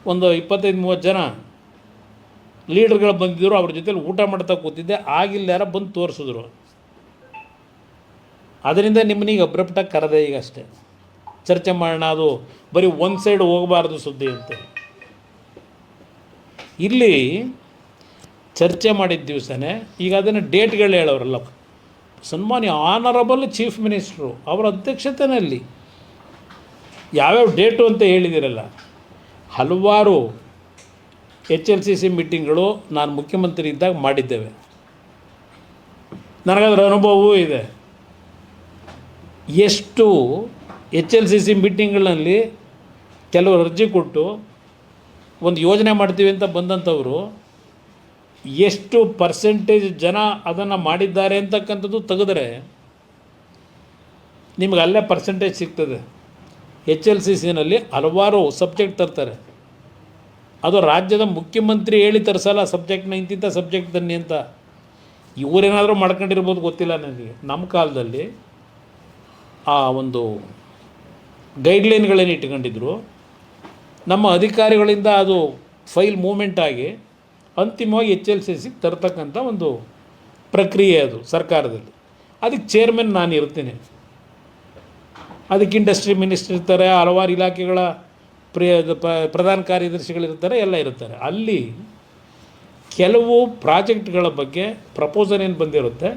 ಒಂದು 25-30 ಜನ ಲೀಡರ್ಗಳು ಬಂದಿದ್ದರು. ಅವ್ರ ಜೊತೆಲಿ ಊಟ ಮಾಡ್ತಾ ಕೂತಿದ್ದೆ. ಆಗಿಲ್ಲ ಯಾರ ಬಂದು ತೋರಿಸಿದ್ರು. ಅದರಿಂದ ನಿಮ್ಮನ್ನೀಗ ಅಬ್ರಪ್ಟಾಗಿ ಕರೆದೆ ಈಗ ಅಷ್ಟೇ. ಚರ್ಚೆ ಮಾಡೋಣ, ಅದು ಬರೀ ಒಂದು ಸೈಡ್ ಹೋಗಬಾರ್ದು ಸುದ್ದಿ ಅಂತ. ಇಲ್ಲಿ ಚರ್ಚೆ ಮಾಡಿದ ದಿವಸನೇ ಈಗ ಅದನ್ನು ಡೇಟ್ಗಳು ಹೇಳೋರಲ್ಲ. ಸನ್ಮಾನ್ಯ ಆನರಬಲ್ ಚೀಫ್ ಮಿನಿಸ್ಟ್ರು ಅವರ ಅಧ್ಯಕ್ಷತೆಯಲ್ಲಿ ಯಾವ್ಯಾವ ಡೇಟು ಅಂತ ಹೇಳಿದಿರಲ್ಲ. ಹಲವಾರು HLCC ಮೀಟಿಂಗ್ಗಳು ನಾನು ಮುಖ್ಯಮಂತ್ರಿ ಇದ್ದಾಗ ಮಾಡಿದ್ದೇವೆ. ನನಗದರ ಅನುಭವವೂ ಇದೆ. ಎಷ್ಟು HLCC ಮೀಟಿಂಗ್ಗಳಲ್ಲಿ ಕೆಲವರು ಅರ್ಜಿ ಕೊಟ್ಟು ಒಂದು ಯೋಜನೆ ಮಾಡ್ತೀವಿ ಅಂತ ಬಂದಂಥವರು ಎಷ್ಟು ಪರ್ಸೆಂಟೇಜ್ ಜನ ಅದನ್ನು ಮಾಡಿದ್ದಾರೆ ಅಂತಕ್ಕಂಥದ್ದು ತೆಗೆದರೆ ನಿಮಗೆ ಅಲ್ಲೇ ಪರ್ಸೆಂಟೇಜ್ ಸಿಗ್ತದೆ. HLCCನಲ್ಲಿ ಹಲವಾರು ಸಬ್ಜೆಕ್ಟ್ ತರ್ತಾರೆ. ಅದು ರಾಜ್ಯದ ಮುಖ್ಯಮಂತ್ರಿ ಹೇಳಿ ತರಿಸಲ್ಲ ಸಬ್ಜೆಕ್ಟ್ನ, ಇಂತಿಂಥ ಸಬ್ಜೆಕ್ಟ್ ತನ್ನಿ ಅಂತ. ಇವರೇನಾದರೂ ಮಾಡ್ಕೊಂಡಿರ್ಬೋದು ಗೊತ್ತಿಲ್ಲ ನನಗೆ. ನಮ್ಮ ಕಾಲದಲ್ಲಿ ಆ ಒಂದು ಗೈಡ್ಲೈನ್ಗಳೇನು ಇಟ್ಕೊಂಡಿದ್ರು, ನಮ್ಮ ಅಧಿಕಾರಿಗಳಿಂದ ಅದು ಫೈಲ್ ಮೂವ್ಮೆಂಟ್ ಆಗಿ ಅಂತಿಮವಾಗಿ HLCCಗೆ ತರ್ತಕ್ಕಂಥ ಒಂದು ಪ್ರಕ್ರಿಯೆ ಅದು ಸರ್ಕಾರದಲ್ಲಿ. ಅದಕ್ಕೆ ಚೇರ್ಮನ್ ನಾನು ಇರ್ತೀನಿ. ಅದಕ್ಕೆ ಇಂಡಸ್ಟ್ರಿ ಮಿನಿಸ್ಟರ್ ಇರ್ತಾರೆ, ಹಲವಾರು ಇಲಾಖೆಗಳ ಪ್ರಧಾನ ಕಾರ್ಯದರ್ಶಿಗಳಿರ್ತಾರೆ, ಎಲ್ಲ ಇರ್ತಾರೆ. ಅಲ್ಲಿ ಕೆಲವು ಪ್ರಾಜೆಕ್ಟ್ಗಳ ಬಗ್ಗೆ ಪ್ರಪೋಸಲ್ ಏನು ಬಂದಿರುತ್ತೆ,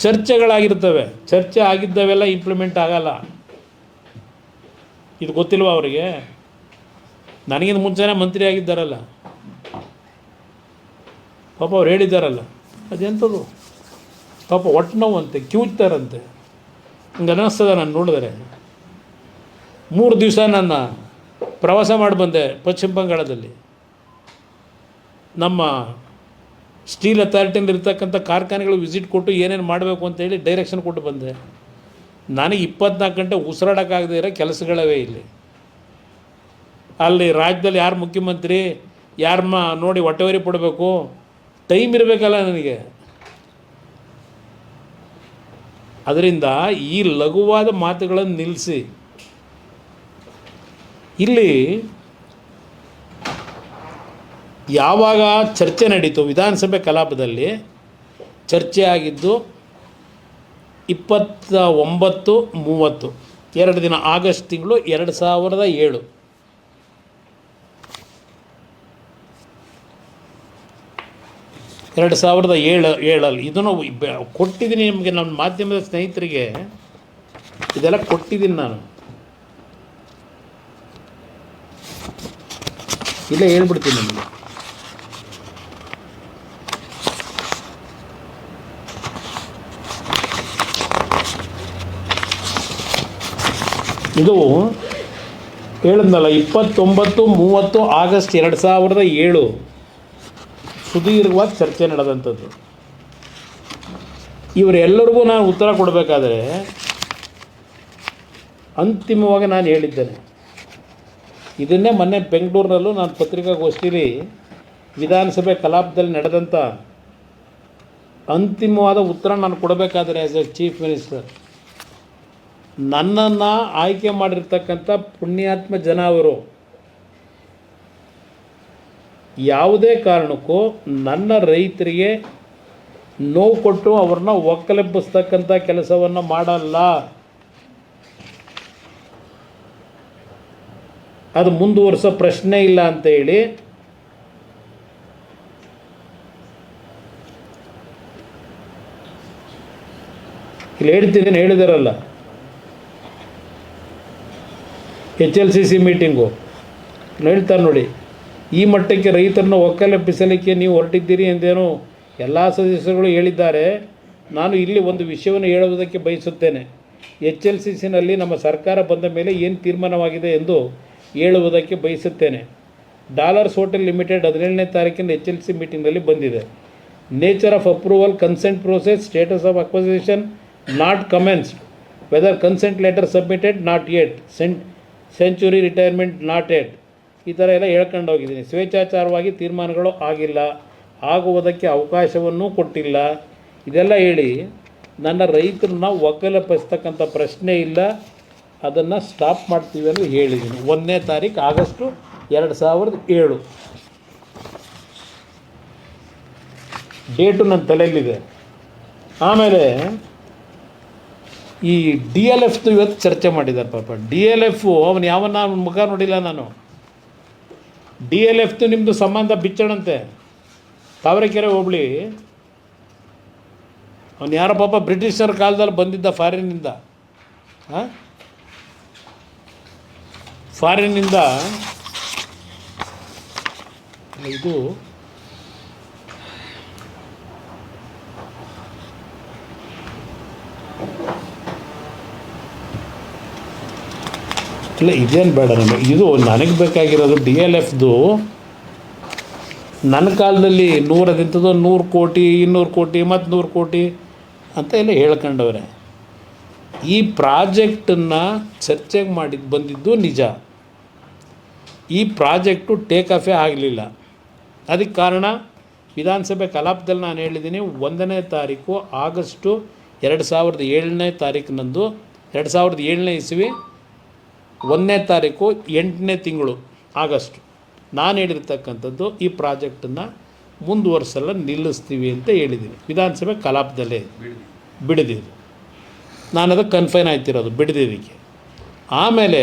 ಚರ್ಚೆಗಳಾಗಿರ್ತವೆ. ಚರ್ಚೆ ಆಗಿದ್ದವೆಲ್ಲ ಇಂಪ್ಲಿಮೆಂಟ್ ಆಗಲ್ಲ. ಇದು ಗೊತ್ತಿಲ್ವ ಅವರಿಗೆ? ನನಗಿಂತ ಮುಂಚೆನೇ ಮಂತ್ರಿ ಆಗಿದ್ದಾರಲ್ಲ, ಪಾಪ ಅವ್ರು ಹೇಳಿದ್ದಾರಲ್ಲ, ಅದೆಂಥದ್ದು ಪಾಪ ಹೊಟ್ಟೆ ನೋವಂತೆ ಕಿವುಚ್ತಾರಂತೆ. ಹಿಂಗೆ ಅನ್ನಿಸ್ತದೆ ನಾನು ನೋಡಿದ್ರೆ. 3 ದಿವಸ ನಾನು ಪ್ರವಾಸ ಮಾಡಿ ಬಂದೆ ಪಶ್ಚಿಮ ಬಂಗಾಳದಲ್ಲಿ. ನಮ್ಮ ಸ್ಟೀಲ್ ಅಥಾರಿಟಿಯಲ್ಲಿ ಇರ್ತಕ್ಕಂಥ ಕಾರ್ಖಾನೆಗಳು ವಿಸಿಟ್ ಕೊಟ್ಟು ಏನೇನು ಮಾಡಬೇಕು ಅಂತೇಳಿ ಡೈರೆಕ್ಷನ್ ಕೊಟ್ಟು ಬಂದೆ. ನನಗೆ 24 ಗಂಟೆ ಉಸಿರಾಡೋಕ್ಕಾಗದೇ ಇರೋ ಕೆಲಸಗಳವೇ ಇಲ್ಲಿ. ಅಲ್ಲಿ ರಾಜ್ಯದಲ್ಲಿ ಯಾರು ಮುಖ್ಯಮಂತ್ರಿ ಯಾರನ್ನ ನೋಡಿ ಹೊಟ್ಟೆವರಿ ಪಡಬೇಕು, ಟೈಮ್ ಇರಬೇಕಲ್ಲ ನನಗೆ. ಅದರಿಂದ ಈ ಲಘುವಾದ ಮಾತುಗಳನ್ನು ನಿಲ್ಲಿಸಿ, ಇಲ್ಲಿ ಯಾವಾಗ ಚರ್ಚೆ ನಡೀತು ವಿಧಾನಸಭೆ ಕಲಾಪದಲ್ಲಿ, ಚರ್ಚೆ ಆಗಿದ್ದು 29-30 2 ದಿನ, ಆಗಸ್ಟ್ ತಿಂಗಳು 2007. ಇದನ್ನು ಕೊಟ್ಟಿದ್ದೀನಿ ನಿಮಗೆ, ನನ್ನ ಮಾಧ್ಯಮದ ಸ್ನೇಹಿತರಿಗೆ ಇದೆಲ್ಲ ಕೊಟ್ಟಿದ್ದೀನಿ ನಾನು. ಇಲ್ಲೇ ಹೇಳ್ಬಿಡ್ತೀನಿ ನಿಮಗೆ. ಇದು ಹೇಳಿದ್ನಲ್ಲ 29-30 ಆಗಸ್ಟ್ 2007 ಸುದೀರ್ಘವಾದ ಚರ್ಚೆ ನಡೆದಂಥದ್ದು. ಇವರೆಲ್ಲರಿಗೂ ನಾನು ಉತ್ತರ ಕೊಡಬೇಕಾದ್ರೆ ಅಂತಿಮವಾಗಿ ನಾನು ಹೇಳಿದ್ದೇನೆ. ಇದನ್ನೇ ಮೊನ್ನೆ ಬೆಂಗಳೂರಿನಲ್ಲೂ ನಾನು ಪತ್ರಿಕಾಗೋಷ್ಠಿಯಲ್ಲಿ ವಿಧಾನಸಭೆ ಕಲಾಪದಲ್ಲಿ ನಡೆದಂಥ ಅಂತಿಮವಾದ ಉತ್ತರ ನಾನು ಕೊಡಬೇಕಾದ್ರೆ ಆ್ಯಸ್ ಎ ಚೀಫ್ ಮಿನಿಸ್ಟರ್, ನನ್ನನ್ನು ಆಯ್ಕೆ ಮಾಡಿರ್ತಕ್ಕಂಥ ಪುಣ್ಯಾತ್ಮ ಜನ ಅವರು ಯಾವುದೇ ಕಾರಣಕ್ಕೂ ನನ್ನ ರೈತರಿಗೆ ನೋವು ಕೊಟ್ಟು ಅವ್ರನ್ನ ಒಕ್ಕಲೆಬ್ಬಿಸ್ತಕ್ಕಂಥ ಕೆಲಸವನ್ನು ಮಾಡಲ್ಲ. ಅದು ಮುಂದುವರಿಸೋ ಪ್ರಶ್ನೆ ಇಲ್ಲ ಅಂತೇಳಿ ಇಲ್ಲಿ ಹೇಳ್ತಿದ್ದೀನಿ. ಹೇಳಿದಾರಲ್ಲ HLCC ಮೀಟಿಂಗು ಹೇಳ್ತಾರೆ ನೋಡಿ, ಈ ಮಟ್ಟಕ್ಕೆ ರೈತರನ್ನು ಒಕ್ಕಲೆಬ್ಬಿಸಲಿಕ್ಕೆ ನೀವು ಹೊರಟಿದ್ದೀರಿ ಎಂದೇನು ಎಲ್ಲ ಸದಸ್ಯರುಗಳು ಹೇಳಿದ್ದಾರೆ. ನಾನು ಇಲ್ಲಿ ಒಂದು ವಿಷಯವನ್ನು ಹೇಳುವುದಕ್ಕೆ ಬಯಸುತ್ತೇನೆ. HLCCನಲ್ಲಿ ನಮ್ಮ ಸರ್ಕಾರ ಬಂದ ಮೇಲೆ ಏನು ತೀರ್ಮಾನವಾಗಿದೆ ಎಂದು ಹೇಳುವುದಕ್ಕೆ ಬಯಸುತ್ತೇನೆ. ಡಾಲರ್ಸ್ ಹೋಟೆಲ್ ಲಿಮಿಟೆಡ್ 17ನೇ ತಾರೀಕಿನ HLC ಮೀಟಿಂಗ್ನಲ್ಲಿ ಬಂದಿದೆ. Nature of approval, consent process, status of acquisition not commenced, whether consent letter submitted not yet, century retirement not yet, ಈ ಥರ ಎಲ್ಲ ಹೇಳ್ಕೊಂಡು ಹೋಗಿದ್ದೀನಿ. ಸ್ವೇಚ್ಛಾಚಾರವಾಗಿ ತೀರ್ಮಾನಗಳು ಆಗಿಲ್ಲ, ಆಗುವುದಕ್ಕೆ ಅವಕಾಶವನ್ನೂ ಕೊಟ್ಟಿಲ್ಲ. ಇದೆಲ್ಲ ಹೇಳಿ ನನ್ನ ರೈತರನ್ನ ಒಕ್ಕಲೆಬ್ಬಿಸ್ತಕ್ಕಂಥ ಪ್ರಶ್ನೆ ಇಲ್ಲ, ಅದನ್ನು ಸ್ಟಾಪ್ ಮಾಡ್ತೀವಿ ಅಂತ ಹೇಳಿದ್ದೀನಿ. 1ನೇ ತಾರೀಕು ಆಗಸ್ಟು 2007 ಡೇಟು ನನ್ನ ತಲೆಯಲ್ಲಿದೆ. ಆಮೇಲೆ ಈ DLFದು ಇವತ್ತು ಚರ್ಚೆ ಮಾಡಿದ್ದಾರೆ. ಪಾಪ DLF ಅವನು ಯಾವನ್ನ ಮುಖ ನೋಡಿಲ್ಲ ನಾನು. DLFದು ನಿಮ್ಮದು ಸಂಬಂಧ ಬಿಚ್ಚಣಂತೆ. ತಾವರೆಕೆರೆ ಹೋಬಳಿ ಅವನು ಯಾರೋ ಪಾಪ ಬ್ರಿಟಿಷರ ಕಾಲದಲ್ಲಿ ಬಂದಿದ್ದ ಫಾರಿನ್ನಿಂದ. ಇದು ಇಲ್ಲ, ಇದೇನು ಬೇಡ ನಮಗೆ. ಇದು ನನಗೆ ಬೇಕಾಗಿರೋದು DLFದು. ನನ್ನ ಕಾಲದಲ್ಲಿ 100 ಕೋಟಿ 200 ಕೋಟಿ ಮತ್ತು 100 ಕೋಟಿ ಅಂತ ಎಲ್ಲ ಹೇಳ್ಕೊಂಡವ್ರೆ. ಈ ಪ್ರಾಜೆಕ್ಟನ್ನು ಚರ್ಚೆಗೆ ಬಂದಿದ್ದು ನಿಜ. ಈ ಪ್ರಾಜೆಕ್ಟು ಟೇಕ್ ಆಫೇ ಆಗಲಿಲ್ಲ. ಅದಕ್ಕೆ ಕಾರಣ ವಿಧಾನಸಭೆ ಕಲಾಪದಲ್ಲಿ ನಾನು ಹೇಳಿದ್ದೀನಿ, 1ನೇ ತಾರೀಕು ಆಗಸ್ಟು 2007ನೇ ತಾರೀಕಿನಂದು 2007ನೇ ಇಸ್ವಿ 1ನೇ ತಾರೀಕು 8ನೇ ತಿಂಗಳು ಆಗಸ್ಟ್ ನಾನು ಹೇಳಿರ್ತಕ್ಕಂಥದ್ದು ಈ ಪ್ರಾಜೆಕ್ಟನ್ನು ಮುಂದುವರಿಸಲ್ಲ, ನಿಲ್ಲಿಸ್ತೀವಿ ಅಂತ ಹೇಳಿದ್ದೀನಿ. ವಿಧಾನಸಭೆ ಕಲಾಪದಲ್ಲೇ ಬಿಡದಿದ್ದು, ನಾನು ಅದಕ್ಕೆ ಕನ್ಫೈನ್ ಆಯ್ತಿರೋದು ಬಿಡದಿದ್ದಕ್ಕೆ. ಆಮೇಲೆ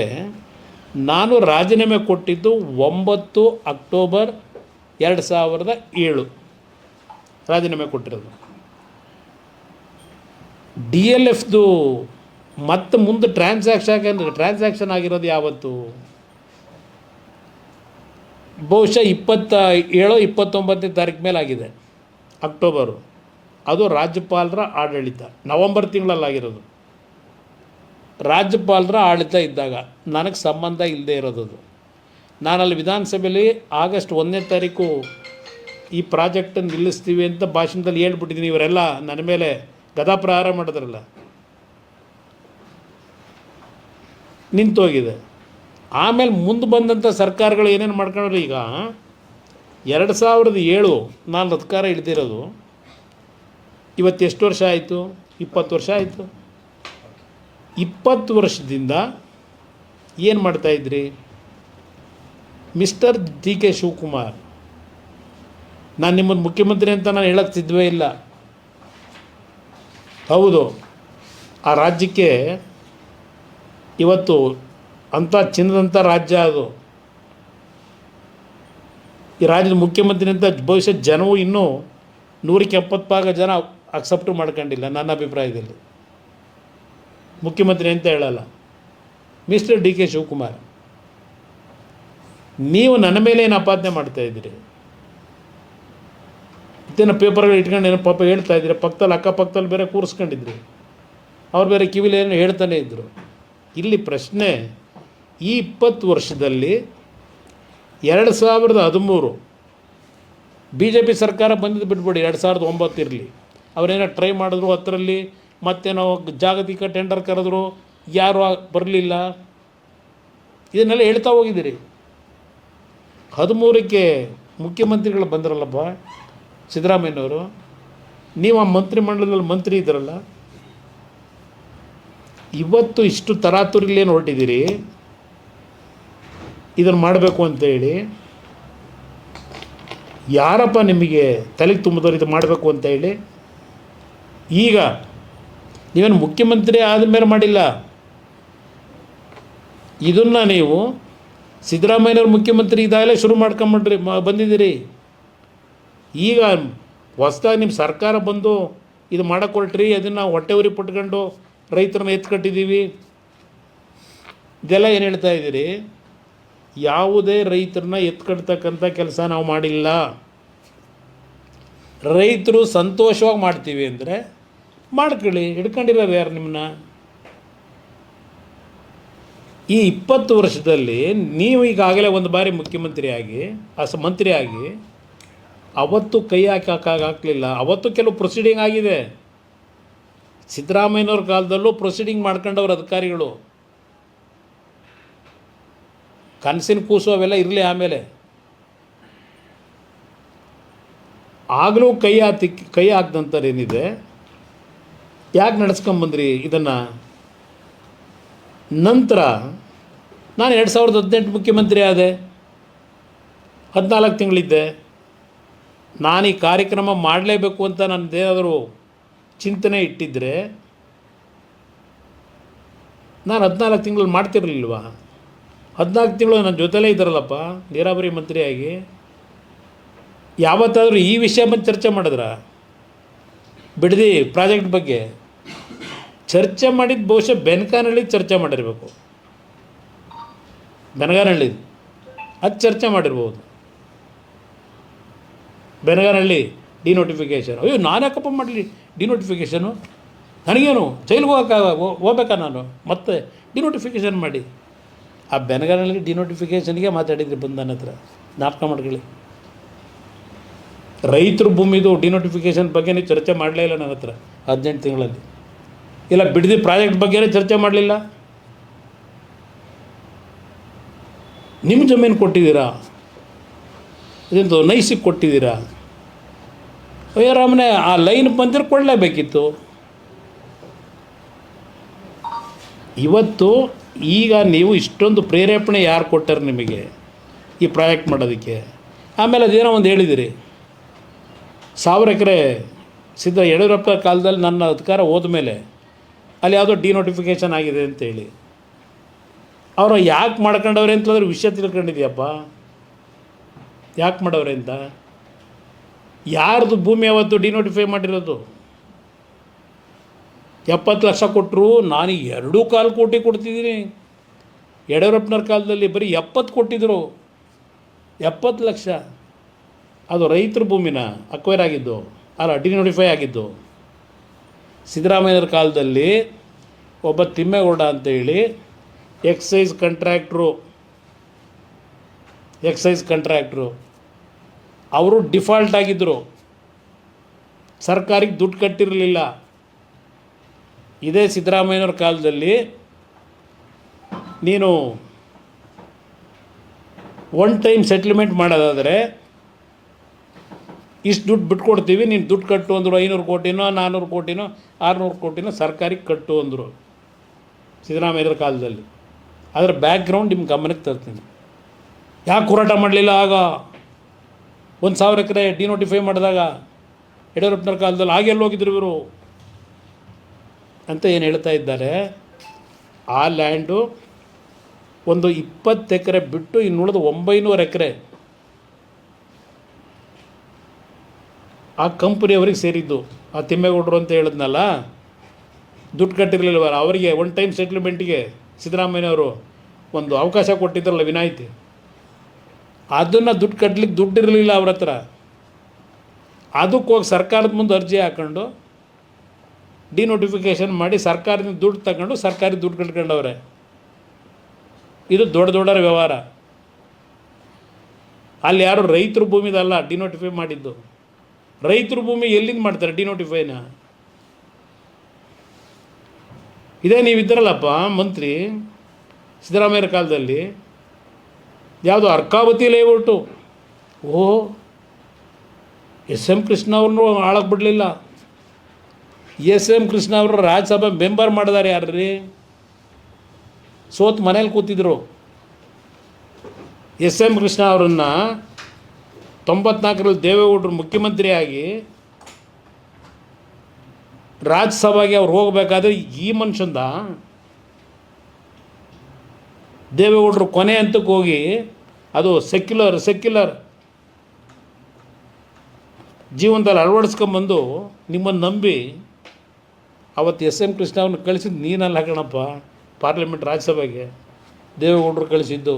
ನಾನು ರಾಜೀನಾಮೆ ಕೊಟ್ಟಿದ್ದು 9 ಅಕ್ಟೋಬರ್ 2007 ರಾಜೀನಾಮೆ ಕೊಟ್ಟಿರೋದು. DLFದು ಮತ್ತು ಮುಂದೆ ಟ್ರಾನ್ಸಾಕ್ಷನ್ ಆಗಿರೋದು ಯಾವತ್ತು? ಬಹುಶಃ 27-29ನೇ ತಾರೀಕು ಮೇಲೆ ಆಗಿದೆ, ಅಕ್ಟೋಬರು. ಅದು ರಾಜ್ಯಪಾಲರ ಆಡಳಿತ, ನವಂಬರ್ ತಿಂಗಳಲ್ಲಾಗಿರೋದು. ರಾಜ್ಯಪಾಲರ ಆಡಳಿತ ಇದ್ದಾಗ ನನಗೆ ಸಂಬಂಧ ಇಲ್ಲದೆ ಇರೋದು. ನಾನಲ್ಲಿ ವಿಧಾನಸಭೆಯಲ್ಲಿ ಆಗಸ್ಟ್ 1ನೇ ತಾರೀಕು ಈ ಪ್ರಾಜೆಕ್ಟನ್ನು ನಿಲ್ಲಿಸ್ತೀವಿ ಅಂತ ಭಾಷಣದಲ್ಲಿ ಹೇಳ್ಬಿಟ್ಟಿದ್ದೀನಿ. ಇವರೆಲ್ಲ ನನ್ನ ಮೇಲೆ ಗದಾಪ್ರಹಾರ ಮಾಡಿದ್ರಲ್ಲ, ನಿಂತೋಗಿದೆ. ಆಮೇಲೆ ಮುಂದೆ ಬಂದಂಥ ಸರ್ಕಾರಗಳು ಏನೇನು ಮಾಡ್ಕೊಂಡ್ರೆ, ಈಗ 2007 ನಾನು ಅಧಿಕಾರ ಹಿಡ್ದಿರೋದು, ಇವತ್ತು ಎಷ್ಟು ವರ್ಷ ಆಯಿತು? 20 ವರ್ಷ ಆಯಿತು. 20 ವರ್ಷದಿಂದ ಏನು ಮಾಡ್ತಾಯಿದ್ರಿ? ಮಿಸ್ಟರ್ ಡಿ ಕೆ ಶಿವಕುಮಾರ್, ನಾನು ನಿಮ್ಮನ್ನು ಮುಖ್ಯಮಂತ್ರಿ ಅಂತ ನಾನು ಹೇಳಕ್ಕೆ ಸಿದ್ಧವೇ ಇಲ್ಲ. ಹೌದು, ಆ ರಾಜ್ಯಕ್ಕೆ ಇವತ್ತು ಅಂಥ ಚಿನ್ನದಂಥ ರಾಜ್ಯ ಅದು. ಈ ರಾಜ್ಯದ ಮುಖ್ಯಮಂತ್ರಿ ಅಂತ ಬಹುಶಃ ಜನವು ಇನ್ನೂ 170 ಭಾಗ ಜನ ಅಕ್ಸೆಪ್ಟ್ ಮಾಡ್ಕೊಂಡಿಲ್ಲ ನನ್ನ ಅಭಿಪ್ರಾಯದಲ್ಲಿ. ಮುಖ್ಯಮಂತ್ರಿ ಅಂತ ಹೇಳಲ್ಲ. ಮಿಸ್ಟರ್ ಡಿ ಕೆ ಶಿವಕುಮಾರ್, ನೀವು ನನ್ನ ಮೇಲೆ ಏನು ಆಪಾದನೆ ಮಾಡ್ತಾಯಿದ್ದೀರಿ? ಇದೇನೋ ಪೇಪರ್ಗಳು ಇಟ್ಕೊಂಡು ಏನೋ ಪಾಪ ಹೇಳ್ತಾ ಇದ್ದೀರಿ. ಪಕ್ಕದಲ್ಲಿ ಅಕ್ಕಪಕ್ಕದಲ್ಲಿ ಬೇರೆ ಕೂರಿಸ್ಕೊಂಡಿದ್ರಿ, ಅವ್ರು ಬೇರೆ ಕಿವಿಲಿ ಏನೋ ಹೇಳ್ತಾನೆ ಇದ್ದರು. ಇಲ್ಲಿ ಪ್ರಶ್ನೆ, ಈ 20 ವರ್ಷದಲ್ಲಿ 2013 ಬಿ ಜೆ ಪಿ ಸರ್ಕಾರ ಬಂದಿದ್ದು ಬಿಟ್ಬಿಡಿ, 2009 ಇರಲಿ, ಅವರೇನೋ ಟ್ರೈ ಮಾಡಿದ್ರು, 10ರಲ್ಲಿ ಮತ್ತೇನೋ ಜಾಗತಿಕ ಟೆಂಡರ್ ಕರೆದ್ರು, ಯಾರೂ ಬರಲಿಲ್ಲ. ಇದನ್ನೆಲ್ಲ ಹೇಳ್ತಾ ಹೋಗಿದ್ದೀರಿ. 13ಕ್ಕೆ ಮುಖ್ಯಮಂತ್ರಿಗಳು ಬಂದ್ರಲ್ಲಪ್ಪ ಸಿದ್ದರಾಮಯ್ಯನವರು, ನೀವು ಆ ಮಂತ್ರಿಮಂಡಲದಲ್ಲಿ ಮಂತ್ರಿ ಇದ್ರಲ್ಲ. ಇವತ್ತು ಇಷ್ಟು ತರಾತುರಿಲೇನು ಹೊರಟಿದ್ದೀರಿ ಇದನ್ನು ಮಾಡಬೇಕು ಅಂತೇಳಿ? ಯಾರಪ್ಪ ನಿಮಗೆ ತಲೆಗೆ ತುಂಬಿದವರು ಇದು ಮಾಡಬೇಕು ಅಂತ ಹೇಳಿ? ಈಗ ನೀವೇನು ಮುಖ್ಯಮಂತ್ರಿ ಆದಮೇಲೆ ಮಾಡಿಲ್ಲ, ಇದನ್ನು ನೀವು ಸಿದ್ದರಾಮಯ್ಯನವ್ರು ಮುಖ್ಯಮಂತ್ರಿ ಇದಾಗಲೇ ಶುರು ಮಾಡ್ಕೊಂಬಿಟ್ರಿ, ಬಂದಿದ್ದೀರಿ. ಈಗ ಹೊಸ್ದಾಗಿ ನಿಮ್ಮ ಸರ್ಕಾರ ಬಂದು ಇದು ಮಾಡಕೊಳ್ಟ್ರಿ, ಅದನ್ನು ಹೊಟ್ಟೆ ಉರಿ ಪಟ್ಕೊಂಡು ರೈತರನ್ನ ಎತ್ಕಟ್ಟಿದ್ದೀವಿ, ಇದೆಲ್ಲ ಏನು ಹೇಳ್ತಾ ಇದ್ದೀರಿ? ಯಾವುದೇ ರೈತರನ್ನ ಎತ್ಕಟ್ತಕ್ಕಂಥ ಕೆಲಸ ನಾವು ಮಾಡಿಲ್ಲ. ರೈತರು ಸಂತೋಷವಾಗಿ ಮಾಡ್ತೀವಿ ಅಂದರೆ ಮಾಡ್ಕೊಳ್ಳಿ, ಹಿಡ್ಕೊಂಡಿರೋರು ಯಾರು ನಿಮ್ಮನ್ನ? ಈ 20 ವರ್ಷದಲ್ಲಿ ನೀವು ಈಗಾಗಲೇ ಒಂದು ಬಾರಿ ಮುಖ್ಯಮಂತ್ರಿಯಾಗಿ ಮಂತ್ರಿಯಾಗಿ ಅವತ್ತು ಕೈ ಹಾಕಲಿಲ್ಲ. ಅವತ್ತು ಕೆಲವು ಪ್ರೊಸೀಡಿಂಗ್ ಆಗಿದೆ. ಸಿದ್ದರಾಮಯ್ಯನವ್ರ ಕಾಲದಲ್ಲೂ ಪ್ರೊಸೀಡಿಂಗ್ ಮಾಡ್ಕೊಂಡವ್ರು ಅಧಿಕಾರಿಗಳು. ಕನಸಿನ ಕೂಸು ಅವೆಲ್ಲ ಇರಲಿ, ಆಮೇಲೆ ಆಗಲೂ ಕೈ ಹಾಕ್ದಂಥದ್ದು ಏನಿದೆ, ಯಾಕೆ ನಡೆಸ್ಕೊಂಬಂದ್ರಿ ಇದನ್ನು? ನಂತರ ನಾನು 2018 ಮುಖ್ಯಮಂತ್ರಿ ಆದೆ, 14 ತಿಂಗಳಿದ್ದೆ. ನಾನು ಈ ಕಾರ್ಯಕ್ರಮ ಮಾಡಲೇಬೇಕು ಅಂತ ನನ್ನದೇನಾದರೂ ಚಿಂತನೆ ಇಟ್ಟಿದ್ದರೆ ನಾನು 14 ತಿಂಗಳಲ್ಲಿ ಮಾಡ್ತಿರಲಿಲ್ವ? 14 ತಿಂಗಳು ನನ್ನ ಜೊತೆಲೇ ಇದ್ದಾರಲ್ಲಪ್ಪ ನೀರಾವರಿ ಮಂತ್ರಿಯಾಗಿ. ಯಾವತ್ತಾದರೂ ಈ ವಿಷಯ ಬಂದು ಚರ್ಚೆ ಮಾಡಿದ್ರ? ಬಿಡದಿ ಪ್ರಾಜೆಕ್ಟ್ ಬಗ್ಗೆ ಚರ್ಚೆ ಮಾಡಿದ್ದು ಬಹುಶಃ ಬೆನಕನಹಳ್ಳಿ ಚರ್ಚೆ ಮಾಡಿರಬೇಕು. ಬೆನಗನಹಳ್ಳಿ ಅದು ಚರ್ಚೆ ಮಾಡಿರ್ಬೋದು. ಬೆನಗನಹಳ್ಳಿ ಡಿನೋಟಿಫಿಕೇಷನ್, ಅಯ್ಯೋ ನಾನು ಯಾಕಪ್ಪ ಮಾಡಲಿ ಡಿನೋಟಿಫಿಕೇಷನು? ನನಗೇನು ಜೈಲಿಗೆ ಹೋಗ್ಬೇಕಾ ನಾನು? ಮತ್ತೆ ಡಿನೋಟಿಫಿಕೇಷನ್ ಮಾಡಿ. ಆ ಬೆನಗನಹಳ್ಳಿ ಡಿನೋಟಿಫಿಕೇಷನ್ಗೆ ಮಾತಾಡಿದ್ರಿ ಬಂದು ನನ್ನ ಹತ್ರ, ಜ್ಞಾಪಕ ಮಾಡ್ಕೊಳ್ಳಿ. ರೈತರ ಭೂಮಿದು ಡಿನೋಟಿಫಿಕೇಷನ್ ಬಗ್ಗೆ ನೀವು ಚರ್ಚೆ ಮಾಡಲೇ ಇಲ್ಲ ನನ್ನ ಹತ್ರ 18 ತಿಂಗಳಲ್ಲಿ. ಇಲ್ಲ ಬಿಡದಿ ಪ್ರಾಜೆಕ್ಟ್ ಬಗ್ಗೆನೇ ಚರ್ಚೆ ಮಾಡಲಿಲ್ಲ. ನಿಮ್ಮ ಜಮೀನು ಕೊಟ್ಟಿದ್ದೀರಾ, ಇದೊಂದು ನೈಸಿಗೆ ಕೊಟ್ಟಿದ್ದೀರಾ. ಅಯ್ಯರಾಮನೆ ಆ ಲೈನ್ ಬಂದರೆ ಕೊಡಲೇಬೇಕಿತ್ತು. ಇವತ್ತು ಈಗ ನೀವು ಇಷ್ಟೊಂದು ಪ್ರೇರೇಪಣೆ ಯಾರು ಕೊಟ್ಟಾರೆ ನಿಮಗೆ ಈ ಪ್ರಾಜೆಕ್ಟ್ ಮಾಡೋದಕ್ಕೆ? ಆಮೇಲೆ ಅದೇನೋ ಒಂದು ಹೇಳಿದಿರಿ, 1000 ಎಕರೆ ಯಡಿಯೂರಪ್ಪ ಕಾಲದಲ್ಲಿ ನನ್ನ ಅಧಿಕಾರ ಹೋದ್ಮೇಲೆ ಅಲ್ಲಿ ಯಾವುದೋ ಡಿನೋಟಿಫಿಕೇಷನ್ ಆಗಿದೆ ಅಂತೇಳಿ. ಅವರು ಯಾಕೆ ಮಾಡ್ಕೊಂಡವ್ರೆ ಅಂತಂದ್ರೆ ವಿಷಯ ತಿಳ್ಕೊಂಡಿದ್ಯಪ್ಪ, ಯಾಕೆ ಮಾಡವ್ರೆ ಅಂತ. ಯಾರ್ದು ಭೂಮಿ ಯಾವತ್ತು ಡಿನೋಟಿಫೈ ಮಾಡಿರೋದು? 70 ಲಕ್ಷ ಕೊಟ್ಟರು, ನಾನು 2.25 ಕೋಟಿ ಕೊಡ್ತಿದ್ದೀನಿ. ಯಡಿಯೂರಪ್ಪನವ್ರ ಕಾಲದಲ್ಲಿ ಬರೀ 70 ಕೊಟ್ಟಿದ್ದರು. 70 ಲಕ್ಷ ಅದು ರೈತರ ಭೂಮಿನ ಅಕ್ವೈರ್ ಆಗಿದ್ದು. ಅಲ್ಲ ಡಿನೋಟಿಫೈ ಆಗಿದ್ದು. ಸಿದ್ದರಾಮಯ್ಯರ ಕಾಲದಲ್ಲಿ ಒಬ್ಬ ತಿಮ್ಮೇಗೌಡ ಅಂತೇಳಿ ಎಕ್ಸೈಸ್ ಕಾಂಟ್ರಾಕ್ಟ್ರು ಅವರು ಡಿಫಾಲ್ಟ್ ಆಗಿದ್ದರು, ಸರ್ಕಾರಕ್ಕೆ ದುಡ್ಡು ಕಟ್ಟಿರಲಿಲ್ಲ. ಇದೇ ಸಿದ್ದರಾಮಯ್ಯವ್ರ ಕಾಲದಲ್ಲಿ ನೀನು ಒನ್ ಟೈಮ್ ಸೆಟ್ಲ್ಮೆಂಟ್ ಮಾಡೋದಾದರೆ ಇಷ್ಟು ದುಡ್ಡು ಬಿಟ್ಕೊಡ್ತೀವಿ, ನೀನು ದುಡ್ಡು ಕಟ್ಟು ಅಂದರು. 500 ಕೋಟಿನೋ 400 ಕೋಟಿನೋ 600 ಕೋಟಿನೋ ಸರ್ಕಾರಕ್ಕೆ ಕಟ್ಟು ಅಂದರು ಸಿದ್ದರಾಮಯ್ಯರ ಕಾಲದಲ್ಲಿ. ಅದರ ಬ್ಯಾಕ್ಗ್ರೌಂಡ್ ನಿಮ್ಮ ಗಮನಕ್ಕೆ ತರ್ತೀನಿ. ಯಾಕೆ ಹೋರಾಟ ಮಾಡಲಿಲ್ಲ ಆಗ? 1,000 ಎಕರೆ ಡಿನೋಟಿಫೈ ಮಾಡಿದಾಗ ಯಡಿಯೂರಪ್ಪನವ್ರ ಕಾಲದಲ್ಲಿ ಆಗೆಲ್ಲ ಹೋಗಿದ್ರು ಇವರು ಅಂತ ಏನು ಹೇಳ್ತಾ ಇದ್ದಾರೆ. ಆ ಲ್ಯಾಂಡು ಒಂದು 20 ಎಕರೆ ಬಿಟ್ಟು ಇನ್ನುಳಿದ 900 ಎಕರೆ ಆ ಕಂಪ್ನಿಯವ್ರಿಗೆ ಸೇರಿದ್ದು. ಆ ತಿಮ್ಮೇಗೌಡರು ಅಂತ ಹೇಳಿದ್ನಲ್ಲ, ದುಡ್ಡು ಕಟ್ಟಿರಲಿಲ್ವಲ್ಲ ಅವರಿಗೆ ಒನ್ ಟೈಮ್ ಸೆಟ್ಲ್ಮೆಂಟಿಗೆ ಸಿದ್ದರಾಮಯ್ಯನವರು ಒಂದು ಅವಕಾಶ ಕೊಟ್ಟಿದ್ರಲ್ಲ, ವಿನಾಯಿತಿ. ಅದನ್ನು ದುಡ್ಡು ಕಟ್ಟಲಿಕ್ಕೆ ದುಡ್ಡಿರಲಿಲ್ಲ ಅವ್ರ ಹತ್ರ. ಅದಕ್ಕೆ ಹೋಗಿ ಸರ್ಕಾರದ ಮುಂದೆ ಅರ್ಜಿ ಹಾಕ್ಕೊಂಡು ಡಿನೋಟಿಫಿಕೇಷನ್ ಮಾಡಿ ಸರ್ಕಾರದಿಂದ ದುಡ್ಡು ತಗೊಂಡು ಸರ್ಕಾರಿ ದುಡ್ಡು ಕಟ್ಕೊಂಡವ್ರೆ. ಇದು ದೊಡ್ಡ ವ್ಯವಹಾರ. ಅಲ್ಲಿ ಯಾರು ರೈತರ ಭೂಮಿದಲ್ಲ ಡಿನೋಟಿಫೈ ಮಾಡಿದ್ದು. ರೈತರ ಭೂಮಿ ಎಲ್ಲಿಂದ ಮಾಡ್ತಾರೆ ಡಿನೋಟಿಫೈನ? ಇದೇ ನೀವಿದ್ದರಲ್ಲಪ್ಪ ಮಂತ್ರಿ ಸಿದ್ದರಾಮಯ್ಯರ ಕಾಲದಲ್ಲಿ, ಯಾವುದು ಅರ್ಕಾವತಿ ಲೇಔಟು. ಎಸ್.ಎಂ. ಕೃಷ್ಣ ಅವ್ರನ್ನೂ ಆಳಕ್ಕೆ ಬಿಡಲಿಲ್ಲ. ಎಸ್.ಎಂ. ಕೃಷ್ಣ ಅವರು ರಾಜ್ಯಸಭೆ ಮೆಂಬರ್ ಮಾಡಿದಾರೆ. ಯಾರ್ರೀ? ಸೋತ್ ಮನೇಲಿ ಕೂತಿದ್ರು. ಎಸ್.ಎಂ. ಕೃಷ್ಣ ಅವರನ್ನು 94ರಲ್ಲಿ ದೇವೇಗೌಡರು ಮುಖ್ಯಮಂತ್ರಿಯಾಗಿ ರಾಜ್ಯಸಭೆಗೆ ಅವ್ರು ಹೋಗಬೇಕಾದ್ರೆ ಈ ಮನುಷ್ಯಂದ ದೇವೇಗೌಡರು ಕೊನೆ ಹಂತಕ್ಕೆ ಹೋಗಿ ಅದು ಸೆಕ್ಯುಲರ್ ಜೀವನದಲ್ಲಿ ಅಳವಡಿಸ್ಕೊಂಬಂದು ನಿಮ್ಮನ್ನು ನಂಬಿ ಅವತ್ತು ಎಸ್.ಎಂ. ಕೃಷ್ಣ ಅವ್ರನ್ನ ಕಳಿಸಿದ್ದು ನೀನಲ್ಲ ಕಣಪ್ಪ. ಪಾರ್ಲಿಮೆಂಟ್ ರಾಜ್ಯಸಭೆಗೆ ದೇವೇಗೌಡರು ಕಳಿಸಿದ್ದು.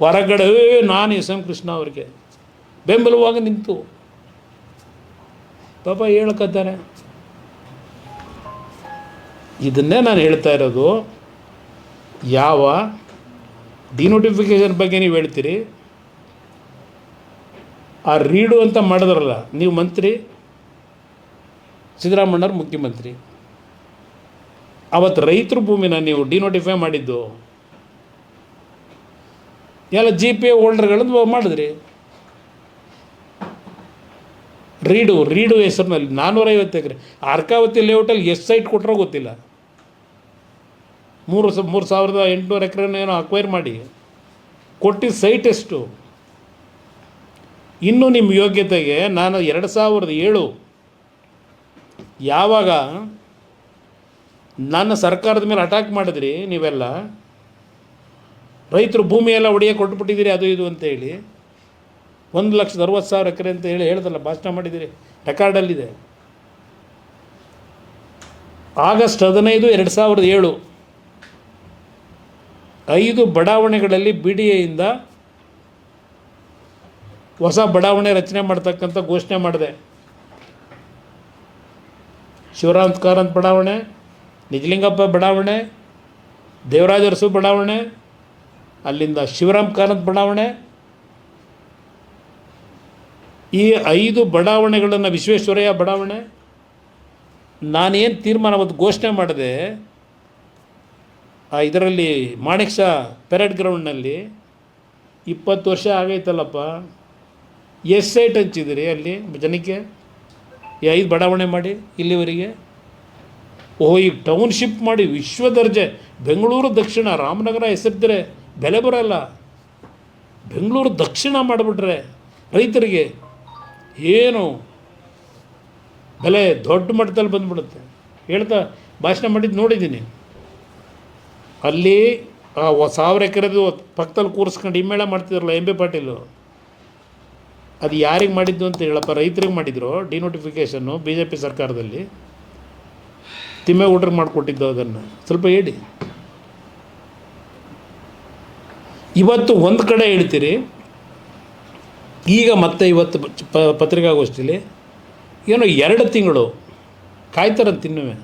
ಹೊರಗಡೆ ನಾನು ಎಸ್.ಎಂ. ಕೃಷ್ಣ ಅವ್ರಿಗೆ ಬೆಂಬಲವಾಗಿ ನಿಂತು ಪಾಪ ಹೇಳ್ಕೊತಾರೆ. ಇದನ್ನೇ ನಾನು ಹೇಳ್ತಾ ಇರೋದು. ಯಾವ ಡಿನೋಟಿಫಿಕೇಷನ್ ಬಗ್ಗೆ ನೀವು ಹೇಳ್ತೀರಿ, ಆ ರೀಡು ಅಂತ ಮಾಡಿದ್ರಲ್ಲ ನೀವು ಮಂತ್ರಿ, ಸಿದ್ದರಾಮಯ್ಯವ್ರು ಮುಖ್ಯಮಂತ್ರಿ. ಅವತ್ತು ರೈತರ ಭೂಮಿನ ನೀವು ಡಿನೋಟಿಫೈ ಮಾಡಿದ್ದು ಎಲ್ಲ GPA ಹೋಲ್ಡರ್ಗಳನ್ನು ಮಾಡಿದ್ರಿ. ರೀಡು ಹೆಸರಿನಲ್ಲಿ 450 ಎಕರೆ ಅರ್ಕಾವತಿ ಲೇಔಟಲ್ಲಿ ಎಷ್ಟು ಸೈಟ್ ಕೊಟ್ಟರೋ ಗೊತ್ತಿಲ್ಲ. 3,800 ಎಕರೆನೇನೋ ಅಕ್ವೈರ್ ಮಾಡಿ ಕೊಟ್ಟಿದ್ದ ಸೈಟ್ ಎಷ್ಟು? ಇನ್ನೂ ನಿಮ್ಮ ಯೋಗ್ಯತೆಗೆ ನಾನು 2007 ಯಾವಾಗ ನನ್ನ ಸರ್ಕಾರದ ಮೇಲೆ ಅಟ್ಯಾಕ್ ಮಾಡಿದ್ರಿ ನೀವೆಲ್ಲ, ರೈತರು ಭೂಮಿಯೆಲ್ಲ ಒಡೆಯಕ್ಕೆ ಕೊಟ್ಬಿಟ್ಟಿದ್ದೀರಿ ಅದು ಇದು ಅಂತೇಳಿ, 1,60,000 ಎಕರೆ ಅಂತ ಹೇಳ್ದಲ್ಲ, ಭಾಷಣ ಮಾಡಿದ್ದೀರಿ, ರೆಕಾರ್ಡಲ್ಲಿದೆ. ಆಗಸ್ಟ್ 15, 2007 5 ಬಡಾವಣೆಗಳಲ್ಲಿ BDAಯಿಂದ ಹೊಸ ಬಡಾವಣೆ ರಚನೆ ಮಾಡ್ತಕ್ಕಂಥ ಘೋಷಣೆ ಮಾಡಿದೆ. ಶಿವರಾಮ್ ಕಾರಂತ್ ಬಡಾವಣೆ, ನಿಜಲಿಂಗಪ್ಪ ಬಡಾವಣೆ, ದೇವರಾಜ ಅರಸು ಬಡಾವಣೆ, ಅಲ್ಲಿಂದ ಶಿವರಾಮ್ ಕಾರಂತ್ ಬಡಾವಣೆ. ಈ 5 ಬಡಾವಣೆಗಳನ್ನು, ವಿಶ್ವೇಶ್ವರಯ್ಯ ಬಡಾವಣೆ, ನಾನೇನು ತೀರ್ಮಾನ ಅವತ್ತು ಘೋಷಣೆ ಮಾಡಿದೆ, ಇದರಲ್ಲಿ ಮಾಣಿಕ್ ಶಾ ಪೆರೇಡ್ ಗ್ರೌಂಡ್ನಲ್ಲಿ 20 ವರ್ಷ ಆಗೈತಲ್ಲಪ್ಪ, ಎಷ್ಟು ಸೈಟ್ ಹಂಚಿದಿರಿ ಅಲ್ಲಿ ಜನಕ್ಕೆ? ಈ 5 ಬಡಾವಣೆ ಮಾಡಿ ಇಲ್ಲಿವರೆಗೆ. ಈ ಟೌನ್ಶಿಪ್ ಮಾಡಿ ವಿಶ್ವ ದರ್ಜೆ, ಬೆಂಗಳೂರು ದಕ್ಷಿಣ, ರಾಮನಗರ ಹೆಸರಿದ್ದರೆ ಬೆಲೆ ಬರೋಲ್ಲ, ಬೆಂಗಳೂರು ದಕ್ಷಿಣ ಮಾಡಿಬಿಟ್ರೆ ರೈತರಿಗೆ ಏನು ಬೆಲೆ ದೊಡ್ಡ ಮಟ್ಟದಲ್ಲಿ ಬಂದುಬಿಡುತ್ತೆ. ಹೇಳ್ತಾ ಭಾಷಣ ಮಾಡಿದ್ದು ನೋಡಿದ್ದೀನಿ. ಅಲ್ಲಿ 1,000 ಎಕರೆದು ಪಕ್ಕದಲ್ಲಿ ಕೂರಿಸ್ಕೊಂಡು ಹಿಮ್ಮೇಳ ಮಾಡ್ತಿದ್ರಲ್ಲ MB ಪಾಟೀಲು, ಅದು ಯಾರಿಗೆ ಮಾಡಿದ್ದು ಅಂತ ಹೇಳಪ್ಪ? ರೈತರಿಗೆ ಮಾಡಿದ್ರು ಡಿನೋಟಿಫಿಕೇಷನ್ನು BJP ಸರ್ಕಾರದಲ್ಲಿ. ತಿಮ್ಮೇಗೌಡರಿಗೆ ಮಾಡಿಕೊಟ್ಟಿದ್ದು ಅದನ್ನು ಸ್ವಲ್ಪ ಹೇಳಿ. ಇವತ್ತು ಒಂದು ಕಡೆ ಹೇಳ್ತೀರಿ, ಈಗ ಮತ್ತೆ ಇವತ್ತು ಪತ್ರಿಕಾಗೋಷ್ಠಿಲಿ ಏನೋ 2 ತಿಂಗಳು ಕಾಯ್ತಾರಂತ ತಿನ್ನುವೆ.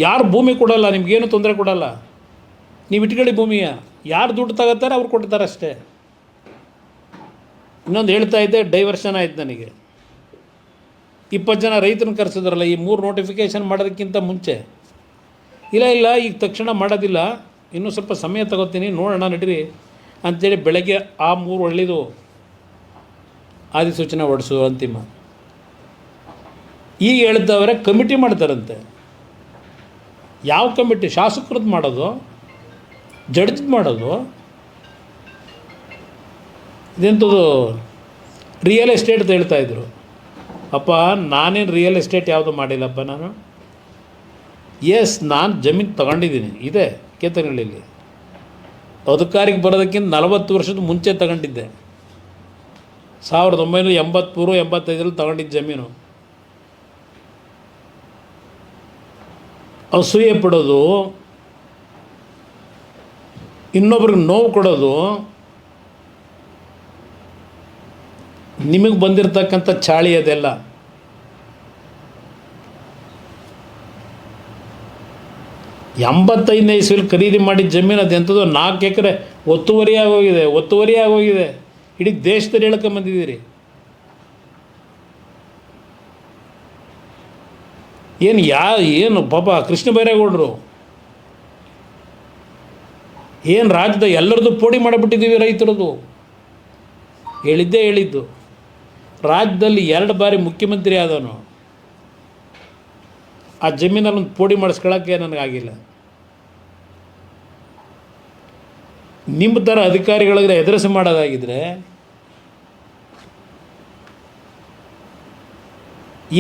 ಯಾರು ಭೂಮಿ ಕೊಡೋಲ್ಲ, ನಿಮಗೇನು ತೊಂದರೆ ಕೊಡೋಲ್ಲ, ನೀವು ಇಟ್ಕೊಳ್ಳಿ ಭೂಮಿಯ. ಯಾರು ದುಡ್ಡು ತಗೋತಾರೆ ಅವ್ರು ಕೊಡ್ತಾರೆ ಅಷ್ಟೇ. ಇನ್ನೊಂದು ಹೇಳ್ತಾ ಇದ್ದೆ, ಡೈವರ್ಷನ್ ಆಯ್ತು ನನಗೆ. 20 ಜನ ರೈತರನ್ನ ಕರೆಸಿದ್ರಲ್ಲ ಈ 3 ನೋಟಿಫಿಕೇಷನ್ ಮಾಡೋದಕ್ಕಿಂತ ಮುಂಚೆ. ಇಲ್ಲ ಈಗ ತಕ್ಷಣ ಮಾಡೋದಿಲ್ಲ, ಇನ್ನೂ ಸ್ವಲ್ಪ ಸಮಯ ತಗೋತೀನಿ, ನೋಡೋಣ ನಡೀರಿ ಅಂಥೇಳಿ ಬೆಳಗ್ಗೆ ಆ 3 ಒಳ್ಳೆಯದು ಅಧಿಸೂಚನೆ ಹೊರಡಿಸು ಅಂತಿಮ. ಈಗ ಹೇಳ್ದವರೆ ಕಮಿಟಿ ಮಾಡ್ತಾರಂತೆ. ಯಾವ ಕಮಿಟಿ? ಶಾಸಕರದ್ದು ಮಾಡೋದು, ಜಡ್ಜ್ ಮಾಡೋದು. ಇದೆಂಥದ್ದು ರಿಯಲ್ ಎಸ್ಟೇಟ್ ಅಂತ ಹೇಳ್ತಾಯಿದ್ರು. ಅಪ್ಪ ನಾನೇನು ರಿಯಲ್ ಎಸ್ಟೇಟ್ ಯಾವುದು ಮಾಡಿಲ್ಲಪ್ಪ ನಾನು. ನಾನು ಜಮೀನು ತಗೊಂಡಿದ್ದೀನಿ, ಇದೆ ಕೇತನಹಳ್ಳಿಯಲ್ಲಿ. ಅಧಿಕಾರಿಗೆ ಬರೋದಕ್ಕಿಂತ 40 ವರ್ಷದ ಮುಂಚೆ ತಗೊಂಡಿದ್ದೆ. 1983-85 ತಗೊಂಡಿದ್ದ ಜಮೀನು. ಅಸೂಯೆ ಪಡೋದು, ಇನ್ನೊಬ್ರಿಗೆ ನೋವು ಕೊಡೋದು, ನಿಮಗೆ ಬಂದಿರತಕ್ಕಂಥ ಚಾಳಿ ಅದೆಲ್ಲ. ಎಂಬತ್ತೈದನೇ ಇಸ್ವಿಲಿ ಖರೀದಿ ಮಾಡಿದ ಜಮೀನು ಅದೆಂಥದ್ದು 4 ಎಕರೆ ಒತ್ತುವರಿ ಆಗೋಗಿದೆ. ಇಡೀ ದೇಶದಲ್ಲಿ ಹೇಳ್ಕೊಂಬಂದಿದ್ದೀರಿ. ಏನು ಪಾಪ ಕೃಷ್ಣ ಬೈರೇಗೌಡರು ಏನು ರಾಜ್ಯದ ಎಲ್ಲರದ್ದು ಪೋಡಿ ಮಾಡಿಬಿಟ್ಟಿದ್ದೀವಿ ರೈತರದು. ಹೇಳಿದ್ದು ರಾಜ್ಯದಲ್ಲಿ 2 ಬಾರಿ ಮುಖ್ಯಮಂತ್ರಿ ಆದವನು. ಆ ಜಮೀನಲ್ಲಿ ಒಂದು ಪೋಡಿ ಮಾಡಿಸ್ಕೊಳ್ಳೋಕ್ಕೆ ನನಗಾಗಿಲ್ಲ. ನಿಮ್ಮ ಥರ ಅಧಿಕಾರಿಗಳಿಗೆ ಎದುರಿಸಿ ಮಾಡೋದಾಗಿದ್ದರೆ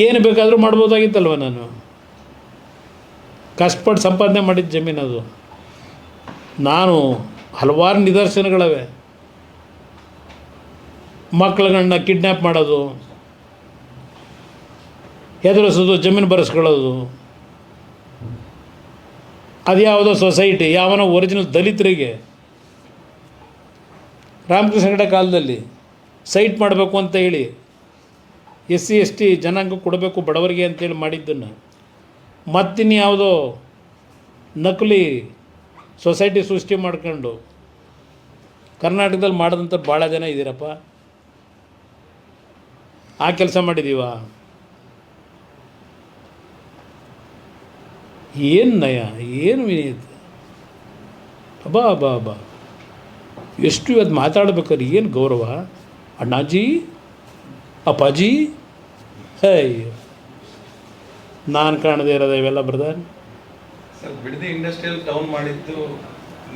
ಏನು ಬೇಕಾದರೂ ಮಾಡ್ಬೋದಾಗಿತ್ತಲ್ವ. ನಾನು ಕಷ್ಟಪಟ್ಟು ಸಂಪಾದನೆ ಮಾಡಿದ ಜಮೀನದು. ನಾನು ಹಲವಾರು ನಿದರ್ಶನಗಳವೆ. ಮಕ್ಕಳುಗಳನ್ನ ಕಿಡ್ನ್ಯಾಪ್ ಮಾಡೋದು, ಹೆದರಿಸೋದು, ಜಮೀನು ಬರೆಸ್ಕೊಳ್ಳೋದು. ಅದ್ಯಾವುದೋ ಸೊಸೈಟಿ ಯಾವನೋ ಒರಿಜಿನಲ್ ದಲಿತರಿಗೆ ರಾಮಕೃಷ್ಣ ಹೆಗಡೆ ಕಾಲದಲ್ಲಿ ಸೈಟ್ ಮಾಡಬೇಕು ಅಂತ ಹೇಳಿ SC ST ಜನಾಂಗ ಕೊಡಬೇಕು ಬಡವರಿಗೆ ಅಂತೇಳಿ ಮಾಡಿದ್ದನ್ನು ಮತ್ತಿನ್ನು ಯಾವುದೋ ನಕಲಿ ಸೊಸೈಟಿ ಸೃಷ್ಟಿ ಮಾಡ್ಕೊಂಡು ಕರ್ನಾಟಕದಲ್ಲಿ ಮಾಡಿದಂಥ ಭಾಳ ಜನ ಇದ್ದೀರಪ್ಪ. ಆ ಕೆಲಸ ಮಾಡಿದ್ದೀವ? ಏನು ನಯ, ಏನು ವಿನೀತ. ಅಬ್ಬಾ ಎಷ್ಟು ಇವತ್ತು ಮಾತಾಡ್ಬೇಕಾದ್ರೆ ಏನು ಗೌರವ. ಅಣ್ಣಾಜಿ, ಅಪ್ಪಾಜಿ, ಅಯ್ಯೋ ನಾನು ಕಾಣದೇ ಇರೋದು ಇವೆಲ್ಲ brother. Sir, Bidadi industrial town ಮಾಡಿದ್ದು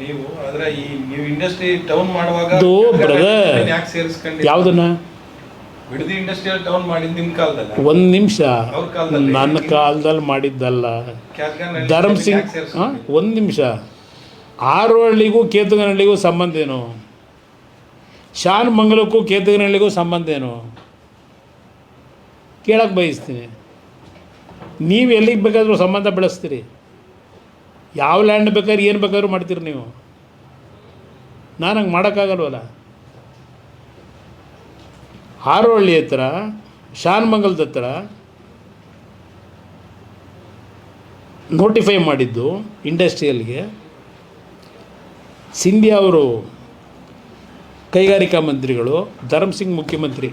ನೀವು, ಆದರೆ ನೀವು ಇಂಡಸ್ಟ್ರಿ ಟೌನ್ ಮಾಡುವಾಗ ಬ್ರದರ್ ಯಾಕೆ ಸೇರಿಸ್ಕೊಂಡು ಯಾವುದನ್ನ ಬಿಡದಿ ಇಂಡಸ್ಟ್ರಿಯಲ್ ಟೌನ್ ಮಾಡಿದ್ದು ನಿಮ್ಮ ಕಾಲದಲ್ಲಿ? ಒಂದು ನಿಮಿಷ, ನನ್ನ ಕಾಲದಲ್ಲಿ ಮಾಡಿದ್ದಲ್ಲ. ಧರ್ಮಸಿಂಗ್, ಒಂದು ನಿಮಿಷ. ಆರೋಹಳ್ಳಿಗೂ ಕೇತುಗನಹಳ್ಳಿಗೂ ಸಂಬಂಧ ಏನು? ಶಾನ್ ಮಂಗಲಕ್ಕೂ ಕೇತುಗನಹಳ್ಳಿಗೂ ಸಂಬಂಧ ಏನು? ಕೇಳಕ್ಕೆ ಬಯಸ್ತೀನಿ. ನೀವು ಎಲ್ಲಿಗೆ ಬೇಕಾದರೂ ಸಂಬಂಧ ಬೆಳೆಸ್ತೀರಿ. ಯಾವ ಲ್ಯಾಂಡ್ ಬೇಕಾದ್ರೆ ಏನು ಬೇಕಾದ್ರೂ ಮಾಡ್ತೀರಿ ನೀವು. ನಾನು ಹಂಗೆ ಮಾಡೋಕ್ಕಾಗಲ್ವಲ್ಲ. ಆರೋಹಳ್ಳಿ ಹತ್ರ, ಶಾನ್ ಮಂಗಲದ ಹತ್ರ ನೋಟಿಫೈ ಮಾಡಿದ್ದು ಇಂಡಸ್ಟ್ರಿಯಲ್ಗೆ ಸಿಂಧಿಯಾ ಅವರು ಕೈಗಾರಿಕಾ ಮಂತ್ರಿಗಳು, ಧರ್ಮಸಿಂಗ್ ಮುಖ್ಯಮಂತ್ರಿ.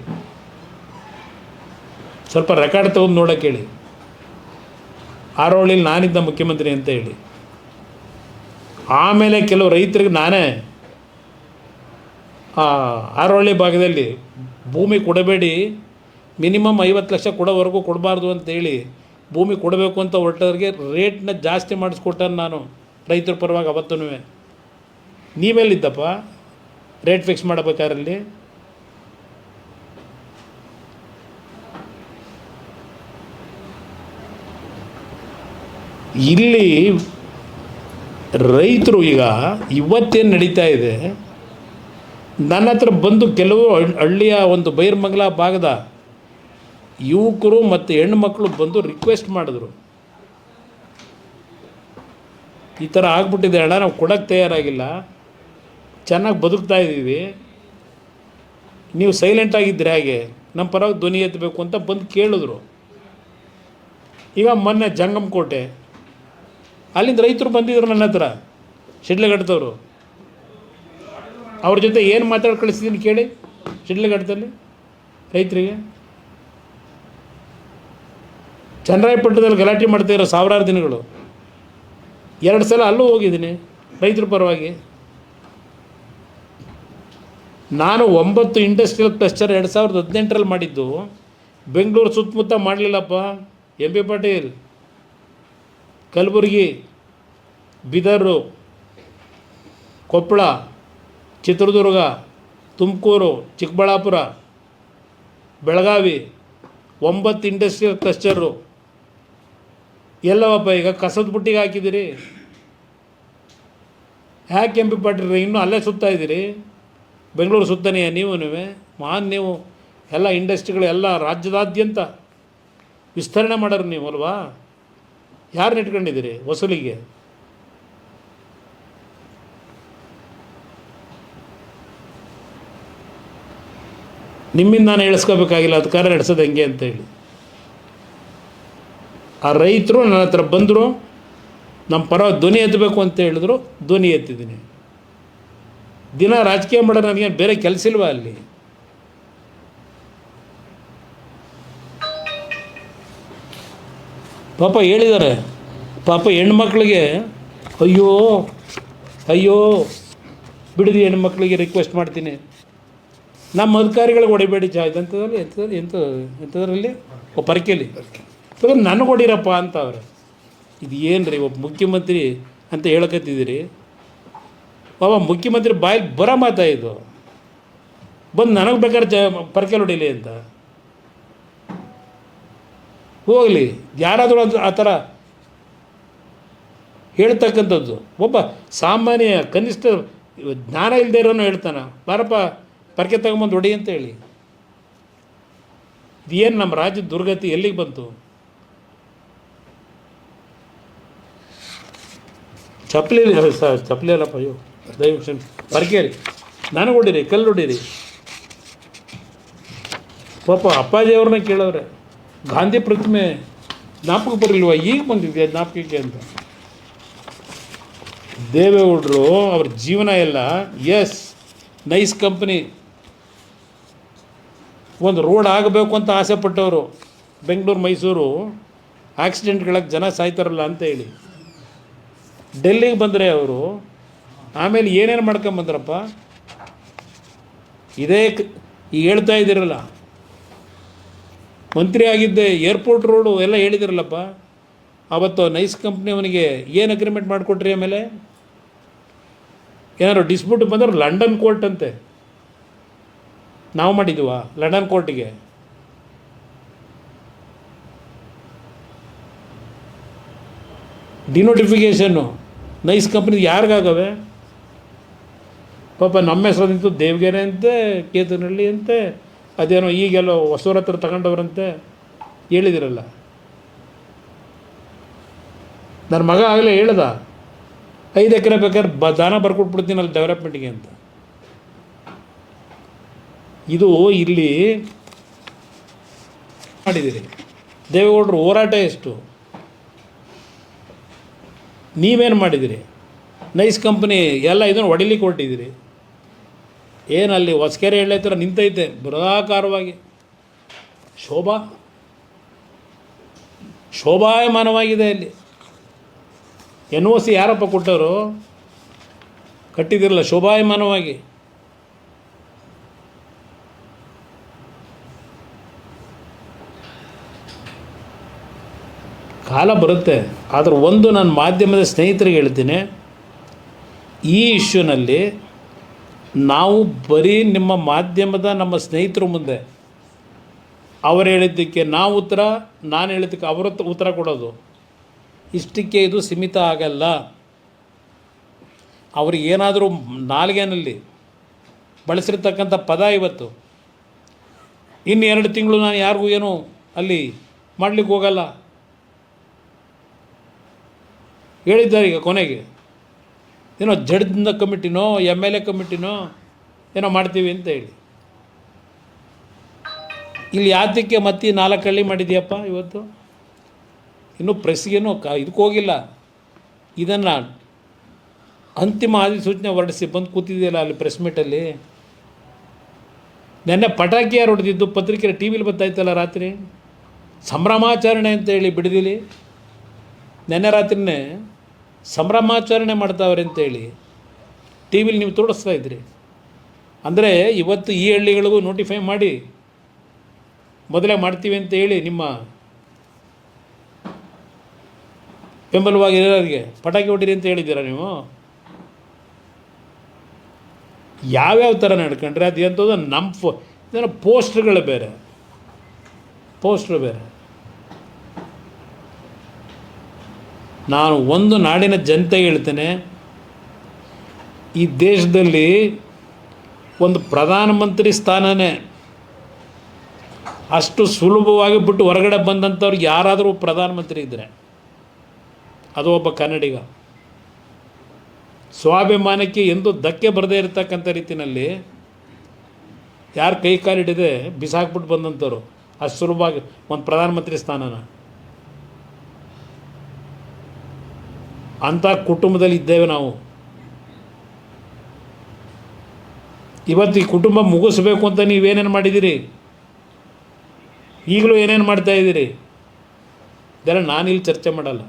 ಸ್ವಲ್ಪ ರೆಕಾರ್ಡ್ ತೊಗೊಂಡು ನೋಡೋಕೆ ಹೇಳಿ, ಆರೋಹಳ್ಳಿಲಿ ನಾನಿದ್ದ ಮುಖ್ಯಮಂತ್ರಿ ಅಂತ ಹೇಳಿ. ಆಮೇಲೆ ಕೆಲವು ರೈತರಿಗೆ ನಾನೇ ಆರೋಹಳ್ಳಿ ಭಾಗದಲ್ಲಿ ಭೂಮಿ ಕೊಡಬೇಡಿ, ಮಿನಿಮಮ್ 50 ಲಕ್ಷ ಕೊಡೋವರೆಗೂ ಕೊಡಬಾರ್ದು ಅಂತೇಳಿ ಭೂಮಿ ಕೊಡಬೇಕು ಅಂತ ಹೊರಟವ್ರಿಗೆ ರೇಟ್ನ ಜಾಸ್ತಿ ಮಾಡಿಸ್ಕೊಟ್ಟಾನ ನಾನು ರೈತರ ಪರವಾಗಿ. ಅವತ್ತೂ ನೀವೆಲ್ಲಿದ್ದಪ್ಪ ರೇಟ್ ಫಿಕ್ಸ್ ಮಾಡಬೇಕಾರಲ್ಲಿ? ಇಲ್ಲಿ ರೈತರು ಈಗ ಇವತ್ತೇನು ನಡೀತಾ ಇದೆ, ನನ್ನ ಹತ್ರ ಬಂದು ಕೆಲವು ಹಳ್ಳಿಯ ಒಂದು ಬೈರ್ಮಂಗಲ ಭಾಗದ ಯುವಕರು ಮತ್ತು ಹೆಣ್ಣುಮಕ್ಕಳು ಬಂದು ರಿಕ್ವೆಸ್ಟ್ ಮಾಡಿದ್ರು, ಈ ಥರ ಆಗ್ಬಿಟ್ಟಿದೆ ಅಣ್ಣ, ನಾವು ಕೊಡೋಕ್ಕೆ ತಯಾರಾಗಿಲ್ಲ, ಚೆನ್ನಾಗಿ ಬದುಕ್ತಾ ಇದ್ದೀವಿ, ನೀವು ಸೈಲೆಂಟಾಗಿದ್ದರೆ ಹಾಗೆ ನಮ್ಮ ಪರವಾಗಿ ಧ್ವನಿ ಎತ್ತಬೇಕು ಅಂತ ಬಂದು ಕೇಳಿದ್ರು. ಈಗ ಮೊನ್ನೆ ಜಂಗಮಕೋಟೆ ಅಲ್ಲಿಂದ ರೈತರು ಬಂದಿದ್ರು ನನ್ನ ಹತ್ರ, ಶಿಡ್ಲಘಟ್ಟದವರು. ಅವ್ರ ಜೊತೆ ಏನು ಮಾತಾಡಿ ಕಳಿಸಿದ್ದೀನಿ ಕೇಳಿ, ಶಿಡ್ಲಘಟ್ಟದಲ್ಲಿ ರೈತರಿಗೆ. ಚನ್ನರಾಯಪಟ್ಟಣದಲ್ಲಿ ಗಲಾಟೆ ಮಾಡ್ತಾಯಿರೋ ಸಾವಿರಾರು ದಿನಗಳು 2 ಸಲ ಅಲ್ಲೂ ಹೋಗಿದ್ದೀನಿ ರೈತರ ಪರವಾಗಿ. ನಾನು 9 ಇಂಡಸ್ಟ್ರಿಯಲ್ ಕ್ಲಸ್ಟರ್ 2018ರಲ್ಲಿ ಮಾಡಿದ್ದು, ಬೆಂಗಳೂರು ಸುತ್ತಮುತ್ತ ಮಾಡಲಿಲ್ಲಪ್ಪ. M B Patil, Kalaburagi, Bidar, Koppal, Chitradurga, Tumakuru, Chikkaballapur, Belagavi 9 industrial cluster ಎಲ್ಲವಪ್ಪ. ಈಗ ಕಸದ ಬುಟ್ಟಿಗೆ ಹಾಕಿದ್ದೀರಿ. ಯಾಕೆ ಎಂ ಬಿ ಪಾಟೀಲ್ ಇನ್ನೂ ಅಲ್ಲೇ ಸುತ್ತಾ ಇದ್ದೀರಿ? ಬೆಂಗಳೂರು ಸುತ್ತನೆಯ ನೀವು ಎಲ್ಲ ಇಂಡಸ್ಟ್ರಿಗಳು ಎಲ್ಲ ರಾಜ್ಯದಾದ್ಯಂತ ವಿಸ್ತರಣೆ ಮಾಡೋರು ನೀವು ಅಲ್ವಾ? ಯಾರನ್ನ ಇಟ್ಕೊಂಡಿದ್ದೀರಿ ವಸೂಲಿಗೆ? ನಿಮ್ಮಿಂದ ನಾನು ಹೇಳಿಸ್ಕೋಬೇಕಾಗಿಲ್ಲ ಅಧಿಕಾರ ನಡೆಸೋದು ಹೆಂಗೆ ಅಂತೇಳಿ. ಆ ರೈತರು ನನ್ನ ಹತ್ರ ಬಂದರು, ನಮ್ಮ ಪರ ಧ್ವನಿ ಎತ್ತಬೇಕು ಅಂತ ಹೇಳಿದ್ರು, ಧ್ವನಿ ಎತ್ತಿದ್ದೀನಿ. ದಿನ ರಾಜಕೀಯ ಮಾಡೋದು ನನಗೇನು ಬೇರೆ ಕೆಲಸ ಇಲ್ವಾ ಅಲ್ಲಿ? ಪಾಪ ಹೇಳಿದ್ದಾರೆ, ಪಾಪ ಹೆಣ್ಮಕ್ಳಿಗೆ ಅಯ್ಯೋ ಬಿಡದಿ ಹೆಣ್ಮಕ್ಳಿಗೆ ರಿಕ್ವೆಸ್ಟ್ ಮಾಡ್ತೀನಿ, ನಮ್ಮ ಅಧಿಕಾರಿಗಳಿಗೆ ಹೊಡಿಬೇಡಿ ಎಂಥದ್ರಲ್ಲಿ ಪರಕೆಯಲ್ಲಿ ನನಗೆ ಹೊಡಿರಪ್ಪ ಅಂತ ಅವ್ರೆ. ಇದು ಏನು ರೀ ಒಬ್ಬ ಮುಖ್ಯಮಂತ್ರಿ ಅಂತ ಹೇಳಕತ್ತಿದ್ದೀರಿ? ಬಾಬಾ ಮುಖ್ಯಮಂತ್ರಿ ಬಾಯಲ್ಲಿ ಬರೋ ಮಾತಾ ಇದು, ಬಂದು ನನಗೆ ಬೇಕಾದ್ರೆ ಪರಕೆಯಲ್ಲಿ ಹೊಡಿಲಿ ಅಂತ. ಹೋಗಲಿ, ಯಾರಾದರೂ ಆ ಥರ ಹೇಳ್ತಕ್ಕಂಥದ್ದು. ಒಬ್ಬ ಸಾಮಾನ್ಯ ಕನಿಷ್ಠ ಜ್ಞಾನ ಇಲ್ಲದೆ ಇರೋನು ಹೇಳ್ತಾನೆ, ಬಾರಪ್ಪ ಪರಕೆ ತಗೊಂಬಂದು ಹೊಡಿ ಅಂತ ಹೇಳಿ. ಇದೇನು ನಮ್ಮ ರಾಜ್ಯದ ದುರ್ಗತಿ ಎಲ್ಲಿಗೆ ಬಂತು? ಚಪ್ಪಲಿ ಅಲ್ಲಪ್ಪ, ಅಯ್ಯೋ ದಯವಿಟ್ಟು ಪರಕೆಯಲ್ಲಿ ನನಗೆ ಹೊಡೀರಿ, ಕಲ್ಲು ಹೊಡೀರಿ. ಪಾಪ ಅಪ್ಪಾಜಿಯವ್ರನ್ನ ಕೇಳವ್ರೆ, ಗಾಂಧಿ ಪ್ರತಿಮೆ ಜ್ಞಾಪಕ ಬರಲಿಲ್ವ? ಈಗ ಬಂದಿದೆ ಜ್ಞಾಪಕಕ್ಕೆ ಅಂತ. ದೇವೇಗೌಡರು ಅವ್ರ ಜೀವನ ಎಲ್ಲ ನೈಸ್ ಕಂಪ್ನಿ, ಒಂದು ರೋಡ್ ಆಗಬೇಕು ಅಂತ ಆಸೆ ಪಟ್ಟವರು. ಬೆಂಗಳೂರು ಮೈಸೂರು ಆಕ್ಸಿಡೆಂಟ್ಗಳಾಗಿ ಜನ ಸಾಯ್ತಾರಲ್ಲ ಅಂತ ಹೇಳಿ ಡೆಲ್ಲಿಗೆ ಬಂದರೆ ಅವರು ಆಮೇಲೆ ಏನೇನು ಮಾಡ್ಕೊಂಬಂದ್ರಪ್ಪ? ಈಗ ಹೇಳ್ತಾ ಇದ್ದೀರಲ್ಲ, ಮಂತ್ರಿ ಆಗಿದ್ದೆ, ಏರ್ಪೋರ್ಟ್ ರೋಡು ಎಲ್ಲ ಹೇಳಿದಿರಲ್ಲಪ್ಪ. ಅವತ್ತು ನೈಸ್ ಕಂಪ್ನಿ ಅವನಿಗೆ ಏನು ಅಗ್ರಿಮೆಂಟ್ ಮಾಡಿಕೊಟ್ರಿ? ಆಮೇಲೆ ಏನಾದ್ರು ಡಿಸ್ಪ್ಯೂಟ್ ಬಂದ್ರೆ ಲಂಡನ್ ಕೋರ್ಟ್ ಅಂತೆ. ನಾವು ಮಾಡಿದ್ವಾ ಲಂಡನ್ ಕೋರ್ಟಿಗೆ? ಡಿನೋಟಿಫಿಕೇಷನ್ನು ನೈಸ್ ಕಂಪ್ನಿದು ಯಾರಿಗಾಗವೆ? ಪಾಪ ನಮ್ಮ ಹೆಸರು ನಿಂತು ದೇವಗೆರೆ ಅಂತೆ, ಕೇತನಹಳ್ಳಿ ಅಂತೆ, ಅದೇನೋ ಈಗೆಲ್ಲೋ ಹೊಸೂರ ಹತ್ರ ತಗೊಂಡವ್ರಂತೆ ಹೇಳಿದಿರಲ್ಲ. ನನ್ನ ಮಗ ಆಗಲೇ ಹೇಳ್ದ, 5 ಎಕರೆ ಬೇಕಾದ್ರೆ ದಾನ ಬರ್ಕೊಟ್ಬಿಡ್ತೀನಿ ಅಲ್ಲಿ ಡೆವಲಪ್ಮೆಂಟ್ಗೆ ಅಂತ. ಇದು ಇಲ್ಲಿ ಮಾಡಿದ್ದೀರಿ. ದೇವೇಗೌಡರು ಹೋರಾಟ ಎಷ್ಟು? ನೀವೇನು ಮಾಡಿದಿರಿ? ನೈಸ್ ಕಂಪ್ನಿ ಎಲ್ಲ ಇದನ್ನು ಹೊಡಿಲಿಕ್ಕೆ ಹೊರಟಿದ್ದೀರಿ. ಏನು ಅಲ್ಲಿ ಹೊಸಕೆರೆ ಎಳ್ಳೆ ಥರ ನಿಂತೈತೆ ಬೃಹದಾಕಾರವಾಗಿ, ಶೋಭಾಯಮಾನವಾಗಿದೆ. ಅಲ್ಲಿ NOC ಯಾರಪ್ಪ ಕೊಟ್ಟವರು? ಕಟ್ಟಿದಿರಲ್ಲ ಶೋಭಾಯಮಾನವಾಗಿ. ಕಾಲ ಬರುತ್ತೆ. ಆದರೆ ಒಂದು ನಾನು ಮಾಧ್ಯಮದ ಸ್ನೇಹಿತರಿಗೆ ಹೇಳ್ತೀನಿ, ಈ ಇಶ್ಯೂನಲ್ಲಿ ನಾವು ಬರೀ ನಿಮ್ಮ ಮಾಧ್ಯಮದ ನಮ್ಮ ಸ್ನೇಹಿತರ ಮುಂದೆ ಅವರು ಹೇಳಿದ್ದಕ್ಕೆ ನಾವು ಉತ್ತರ, ನಾನು ಹೇಳಿದ್ದಕ್ಕೆ ಅವರ ಉತ್ತರ ಕೊಡೋದು, ಇಷ್ಟಕ್ಕೆ ಇದು ಸೀಮಿತ ಆಗಲ್ಲ. ಅವ್ರಿಗೆ ಏನಾದರೂ ನಾಲ್ಗೆನಲ್ಲಿ ಬಳಸಿರ್ತಕ್ಕಂಥ ಪದ ಇವತ್ತು, ಇನ್ನು 2 ತಿಂಗಳು ನಾನು ಯಾರಿಗೂ ಏನು ಅಲ್ಲಿ ಮಾಡಲಿಕ್ಕೆ ಹೋಗಲ್ಲ ಹೇಳಿದ್ದಾರೆ. ಈಗ ಕೊನೆಗೆ ಏನೋ ಜಡ್ಜಿನ ಕಮಿಟಿನೋ MLA ಕಮಿಟಿನೋ ಏನೋ ಮಾಡ್ತೀವಿ ಅಂತ ಹೇಳಿ, ಇಲ್ಲಿ ಯಾತಕ್ಕೆ ಮತ್ತೆ 4 ಹಳ್ಳಿ ಮಾಡಿದೆಯಪ್ಪ ಇವತ್ತು? ಇನ್ನೂ ಪ್ರೆಸ್ಗೇನು ಇದಕ್ಕೆ ಹೋಗಿಲ್ಲ. ಇದನ್ನು ಅಂತಿಮ ಅಧಿಸೂಚನೆ ಹೊರಡಿಸಿ ಬಂದು ಕೂತಿದೆಯಲ್ಲ ಅಲ್ಲಿ ಪ್ರೆಸ್ ಮೀಟಲ್ಲಿ. ನೆನ್ನೆ ಪಟಾಕಿ ಯಾರು ಹೊಡೆದಿದ್ದು ಪತ್ರಿಕೆ ಟಿ ವಿಲಿ ಬರ್ತಾಯಿತ್ತಲ್ಲ ರಾತ್ರಿ, ಸಂಭ್ರಮಾಚರಣೆ ಅಂತೇಳಿ ಬಿಡದಿಲಿ. ನೆನ್ನೆ ರಾತ್ರಿನೇ ಸಂಭ್ರಮಾಚರಣೆ ಮಾಡ್ತಾವ್ರೆ ಅಂತೇಳಿ ಟಿ ವಿಲಿ ನೀವು ತೋರಿಸ್ತಾ ಇದ್ರಿ. ಅಂದರೆ ಇವತ್ತು ಈ ಹಳ್ಳಿಗಳಿಗೂ ನೋಟಿಫೈ ಮಾಡಿ ಮೊದಲೇ ಮಾಡ್ತೀವಿ ಅಂತ ಹೇಳಿ ನಿಮ್ಮ ಬೆಂಬಲವಾಗಿರೋರಿಗೆ ಪಟಾಕಿ ಹೊಡೀರಿ ಅಂತ ಹೇಳಿದ್ದೀರಾ ನೀವು. ಯಾವ್ಯಾವ ಥರ ನಡ್ಕೊಂಡ್ರೆ ಅದು ಎಂಥದ್ದು ನಮ್ಮ ಇದನ್ನು ಪೋಸ್ಟ್ರುಗಳು ಬೇರೆ, ಪೋಸ್ಟ್ರು ಬೇರೆ. ನಾನು ಒಂದು ನಾಡಿನ ಜನತೆಗೆ ಹೇಳ್ತೇನೆ, ಈ ದೇಶದಲ್ಲಿ ಒಂದು ಪ್ರಧಾನಮಂತ್ರಿ ಸ್ಥಾನನೇ ಅಷ್ಟು ಸುಲಭವಾಗಿ ಬಿಟ್ಟು ಹೊರಗಡೆ ಬಂದಂಥವ್ರಿಗೆ ಯಾರಾದರೂ ಪ್ರಧಾನಮಂತ್ರಿ ಇದ್ದರೆ ಅದು ಒಬ್ಬ ಕನ್ನಡಿಗ. ಸ್ವಾಭಿಮಾನಕ್ಕೆ ಎಂದೂ ಧಕ್ಕೆ ಬರದೇ ಇರತಕ್ಕಂಥ ರೀತಿಯಲ್ಲಿ ಯಾರು ಕೈ ಕಾಲಿಡದೆ ಬಿಸಾಕ್ಬಿಟ್ಟು ಬಂದಂಥವ್ರು ಅಷ್ಟು ಸುಲಭವಾಗಿ ಒಂದು ಪ್ರಧಾನಮಂತ್ರಿ ಸ್ಥಾನನ. ಅಂಥ ಕುಟುಂಬದಲ್ಲಿ ಇದ್ದೇವೆ ನಾವು. ಇವತ್ತು ಈ ಕುಟುಂಬ ಮುಗಿಸ್ಬೇಕು ಅಂತ ನೀವೇನೇನು ಮಾಡಿದ್ದೀರಿ, ಈಗಲೂ ಏನೇನು ಮಾಡ್ತಾಯಿದ್ದೀರಿ ಇದೆಲ್ಲ ನಾನಿಲ್ಲಿ ಚರ್ಚೆ ಮಾಡಲ್ಲ.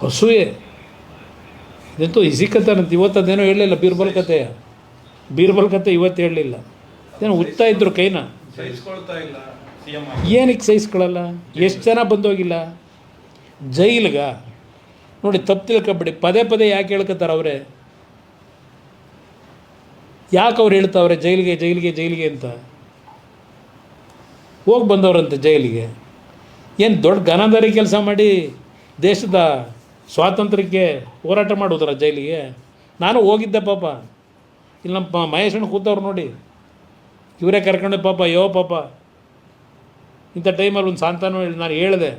ಹಸುವೆ ಇದಂತೂ ಇಸಿ ಕತೆ ಅಂತ ಇವತ್ತು ಅದೇನೋ ಹೇಳಲಿಲ್ಲ. ಬೀರ್ಬಲ್ ಕತೆ ಇವತ್ತು ಹೇಳಲಿಲ್ಲ. ಏನೋ ಉತ್ತಾ ಇದ್ರು ಕೈನ, ಸಹಿಸ್ಕೊಳ್ತಾ ಇಲ್ಲ ಸಿಎಂ. ಏನಕ್ಕೆ ಸಹಿಸ್ಕೊಳ್ಳಲ್ಲ? ಎಷ್ಟು ಜನ ಬಂದೋಗಿಲ್ಲ ಜೈಲ್ಗ ನೋಡಿ. ತಪ್ಪು ತಿಳ್ಕೊಬೇಡಿ, ಪದೇ ಪದೇ ಯಾಕೆ ಹೇಳ್ಕೊತಾರೆ ಅವರೇ? ಯಾಕೆ ಅವ್ರು ಹೇಳ್ತಾವ್ರೆ ಜೈಲಿಗೆ ಜೈಲಿಗೆ ಜೈಲಿಗೆ ಅಂತ? ಹೋಗಿ ಬಂದವ್ರಂತೆ ಜೈಲಿಗೆ. ಏನು ದೊಡ್ಡ ಗನದಾರಿ ಕೆಲಸ ಮಾಡಿ ದೇಶದ ಸ್ವಾತಂತ್ರ್ಯಕ್ಕೆ ಹೋರಾಟ ಮಾಡೋದ್ರ ಜೈಲಿಗೆ? ನಾನು ಹೋಗಿದ್ದೆ ಪಾಪ. ಇಲ್ಲಿ ನಮ್ಮ ಮಹೇಶಣ್ಣ ಕೂತವ್ರು ನೋಡಿ, ಇವರೇ ಕರ್ಕೊಂಡು ಪಾಪ ಪಾಪ ಇಂಥ ಟೈಮಲ್ಲಿ ಒಂದು ಸಾಂತಾನು ಹೇಳಿ ನಾನು ಹೇಳಿದೆ,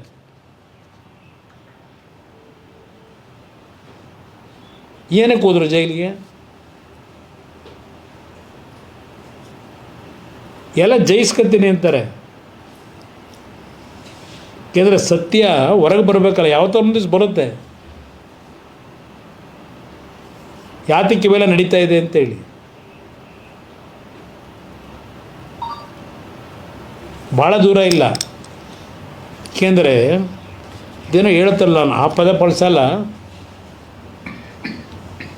ಏನಕ್ಕೆ ಹೋದ್ರು ಜೈಲಿಗೆ? ಎಲ್ಲ ಜಯಿಸ್ಕೊತೀನಿ ಅಂತಾರೆ. ಯಾಕೆಂದರೆ ಸತ್ಯ ಹೊರಗೆ ಬರಬೇಕಲ್ಲ, ಯಾವತ್ತೋ ಒಂದು ದಿವಸ ಬರುತ್ತೆ. ಯಾತಕ್ಕೆ ಇವೆಲ್ಲ ನಡೀತಾ ಇದೆ ಅಂತೇಳಿ ಭಾಳ ದೂರ ಇಲ್ಲ. ಏಕೆಂದರೆ ಇದೇನೋ ಹೇಳ್ತಾರಲ್ಲ, ನಾನು ಆ ಪದ ಬಳಸಲ್ಲ,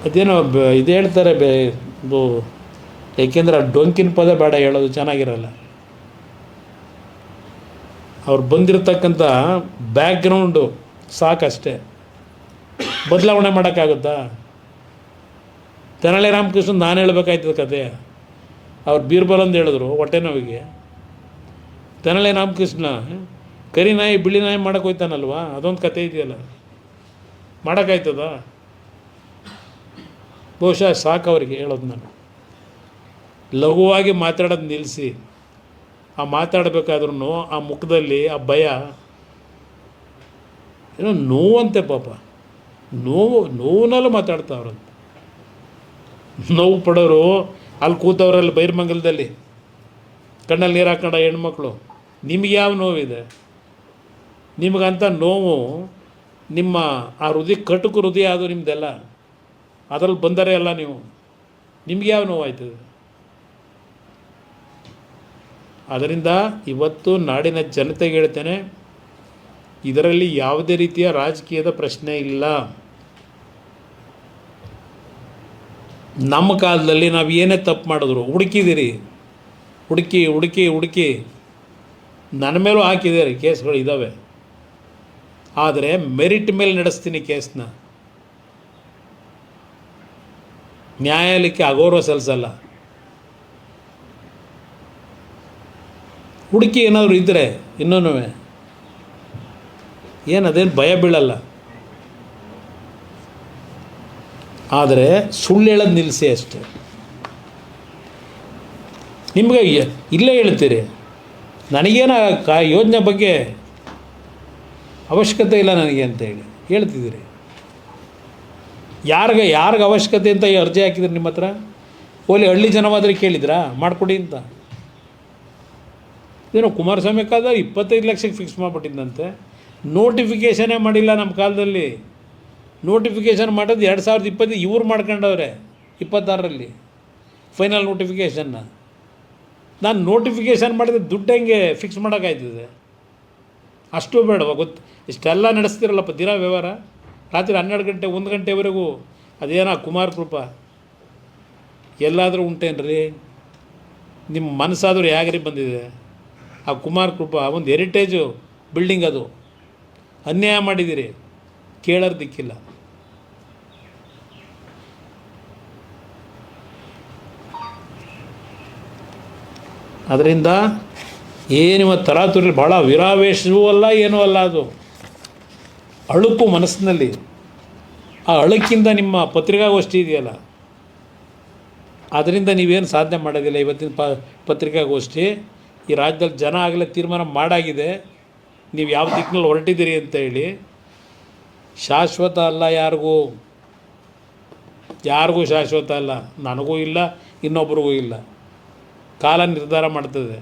ಅದೇನೋ ಇದು ಹೇಳ್ತಾರೆ ಏಕೆಂದರೆ ಆ ಡೊಂಕಿನ ಪದ ಬೇಡ ಹೇಳೋದು, ಚೆನ್ನಾಗಿರಲ್ಲ. ಅವ್ರು ಬಂದಿರತಕ್ಕಂಥ ಬ್ಯಾಕ್ಗ್ರೌಂಡು ಸಾಕಷ್ಟೇ, ಬದಲಾವಣೆ ಮಾಡೋಕ್ಕಾಗುತ್ತಾ? ತೆನಾಲಿ ರಾಮಕೃಷ್ಣ ನಾನು ಹೇಳ್ಬೇಕಾಯ್ತದ ಕತೆ. ಅವ್ರು ಬೀರ್ಬಲ್ ಅಂತ ಹೇಳಿದ್ರು ಹೊಟ್ಟೆ ನೋವಿಗೆ. ತೆನಾಲಿ ರಾಮಕೃಷ್ಣ ಕರಿ ನಾಯಿ ಬಿಳಿ ನಾಯಿ ಮಾಡೋಕೆ ಹೋಯ್ತಾನಲ್ವ, ಅದೊಂದು ಕತೆ ಇದೆಯಲ್ಲ, ಮಾಡೋಕ್ಕಾಯ್ತದ? ಬಹುಶಃ ಸಾಕು ಅವ್ರಿಗೆ ಹೇಳೋದು. ನಾನು ಲಘುವಾಗಿ ಮಾತಾಡೋದು ನಿಲ್ಲಿಸಿ, ಆ ಮಾತಾಡಬೇಕಾದ್ರೂ ಆ ಮುಖದಲ್ಲಿ ಆ ಭಯ ಏನೋ ನೋವಂತೆ ಪಾಪ. ನೋವಿನಲ್ಲೂ ಮಾತಾಡ್ತಾವ್ರಂತೆ. ನೋವು ಪಡೋರು ಅಲ್ಲಿ ಕೂತವ್ರಲ್ಲಿ ಬೈರ್ಮಂಗಲದಲ್ಲಿ ಕಣ್ಣಲ್ಲಿ ನೀರು ಹಾಕೊಂಡ ಹೆಣ್ಮಕ್ಳು. ನಿಮಗೆ ಯಾವ ನೋವಿದೆ? ನಿಮಗಂಥ ನೋವು ನಿಮ್ಮ ಆ ಹೃದಯ ಕಟುಕು ಹೃದಯ ಅದು ನಿಮ್ಮದೆಲ್ಲ, ಅದರಲ್ಲಿ ಬಂದರೆ ಅಲ್ಲ ನೀವು. ನಿಮ್ಗೆ ಯಾವ ನೋವಾಯ್ತದೆ? ಅದರಿಂದ ಇವತ್ತು ನಾಡಿನ ಜನತೆಗೆ ಹೇಳ್ತೇನೆ, ಇದರಲ್ಲಿ ಯಾವುದೇ ರೀತಿಯ ರಾಜಕೀಯದ ಪ್ರಶ್ನೆ ಇಲ್ಲ. ನಮ್ಮ ಕಾಲದಲ್ಲಿ ನಾವು ಏನೇ ತಪ್ಪು ಮಾಡಿದ್ರು ಹುಡುಕಿದ್ದೀರಿ, ಹುಡುಕಿ ನನ್ನ ಮೇಲೂ ಹಾಕಿದ್ದೀರಿ ಕೇಸ್ಗಳು ಇದ್ದಾವೆ. ಆದರೆ ಮೆರಿಟ್ ಮೇಲೆ ನಡೆಸ್ತೀನಿ ಕೇಸ್ನ, ನ್ಯಾಯಾಲಯಕ್ಕೆ ಅಗೌರವ ಸಲ್ಲಿಸಲ್ಲ. ಹುಡುಕಿ ಏನಾದರೂ ಇದ್ದರೆ ಇನ್ನೂ ಏನದೇನು ಭಯ ಬೀಳಲ್ಲ. ಆದರೆ ಸುಳ್ಳು ಹೇಳೋದು ನಿಲ್ಲಿಸಿ ಅಷ್ಟೆ. ನಿಮಗೆ ಇಲ್ಲೇ ಹೇಳ್ತೀರಿ, ನನಗೇನ ಯೋಜನೆ ಬಗ್ಗೆ ಅವಶ್ಯಕತೆ ಇಲ್ಲ ನನಗೆ ಅಂತೇಳಿ ಹೇಳ್ತಿದ್ದೀರಿ. ಯಾರಿಗೆ ಅವಶ್ಯಕತೆ ಅಂತ ಈ ಅರ್ಜಿ ಹಾಕಿದ್ರಿ ನಿಮ್ಮ ಹತ್ರ? ಓಲಿ ಹಳ್ಳಿ ಜನವಾದರೆ ಕೇಳಿದ್ರಾ ಮಾಡಿಕೊಡಿ ಅಂತ? ಏನೋ ಕುಮಾರಸ್ವಾಮಿ ಕಾಲದಲ್ಲಿ 25 ಲಕ್ಷಕ್ಕೆ ಫಿಕ್ಸ್ ಮಾಡಿಬಿಟ್ಟಿದ್ದಂತೆ. ನೋಟಿಫಿಕೇಷನೇ ಮಾಡಿಲ್ಲ ನಮ್ಮ ಕಾಲದಲ್ಲಿ. ನೋಟಿಫಿಕೇಷನ್ ಮಾಡೋದು 2020 ಇವ್ರು ಮಾಡ್ಕೊಂಡವ್ರೆ 26ರಲ್ಲಿ ಫೈನಲ್ ನೋಟಿಫಿಕೇಷನ್ನ. ನಾನು ನೋಟಿಫಿಕೇಷನ್ ಮಾಡಿದ್ರೆ ದುಡ್ಡು ಹೆಂಗೆ ಫಿಕ್ಸ್ ಮಾಡೋಕ್ಕಾಯ್ತದೆ? ಅಷ್ಟು ಬೇಡವಾ? ಇಷ್ಟೆಲ್ಲ ನಡೆಸ್ತಿರಲ್ಲಪ್ಪ ದಿನ ವ್ಯವಹಾರ. ರಾತ್ರಿ 12 ಗಂಟೆ 1 ಗಂಟೆವರೆಗೂ ಅದೇನೋ ಕುಮಾರ್ ಕೃಪಾ ಎಲ್ಲಾದರೂ ಉಂಟೇನ್ರಿ? ನಿಮ್ಮ ಮನಸ್ಸಾದರೂ ಯಾಗ್ರಿ ಬಂದಿದೆ? ಆ ಕುಮಾರ್ ಕೃಪಾ ಒಂದು ಹೆರಿಟೇಜು ಬಿಲ್ಡಿಂಗ್, ಅದು ಅನ್ಯಾಯ ಮಾಡಿದ್ದೀರಿ, ಕೇಳೋರು ದಿಕ್ಕಿಲ್ಲ. ಅದರಿಂದ ಏನಿವ ತರಾತುರಿ ಭಾಳ ವಿರಾವೇಶವೂ ಅಲ್ಲ, ಏನೂ ಅಲ್ಲ. ಅದು ಅಳುಕು ಮನಸ್ಸಿನಲ್ಲಿ. ಆ ಅಳುಕಿಂದ ನಿಮ್ಮ ಪತ್ರಿಕಾಗೋಷ್ಠಿ ಇದೆಯಲ್ಲ, ಅದರಿಂದ ನೀವೇನು ಸಾಧನೆ ಮಾಡೋದಿಲ್ಲ. ಇವತ್ತಿನ ಪತ್ರಿಕಾಗೋಷ್ಠಿ ಈ ರಾಜ್ಯದಲ್ಲಿ ಜನ ಆಗಲೇ ತೀರ್ಮಾನ ಮಾಡಾಗಿದೆ, ನೀವು ಯಾವ ದಿಕ್ಕಿನಲ್ಲಿ ಹೊರಟಿದ್ದೀರಿ ಅಂತ ಹೇಳಿ. ಶಾಶ್ವತ ಅಲ್ಲ, ಯಾರಿಗೂ ಶಾಶ್ವತ ಅಲ್ಲ. ನನಗೂ ಇಲ್ಲ, ಇನ್ನೊಬ್ರಿಗೂ ಇಲ್ಲ. ಕಾಲ ನಿರ್ಧಾರ ಮಾಡ್ತದೆ.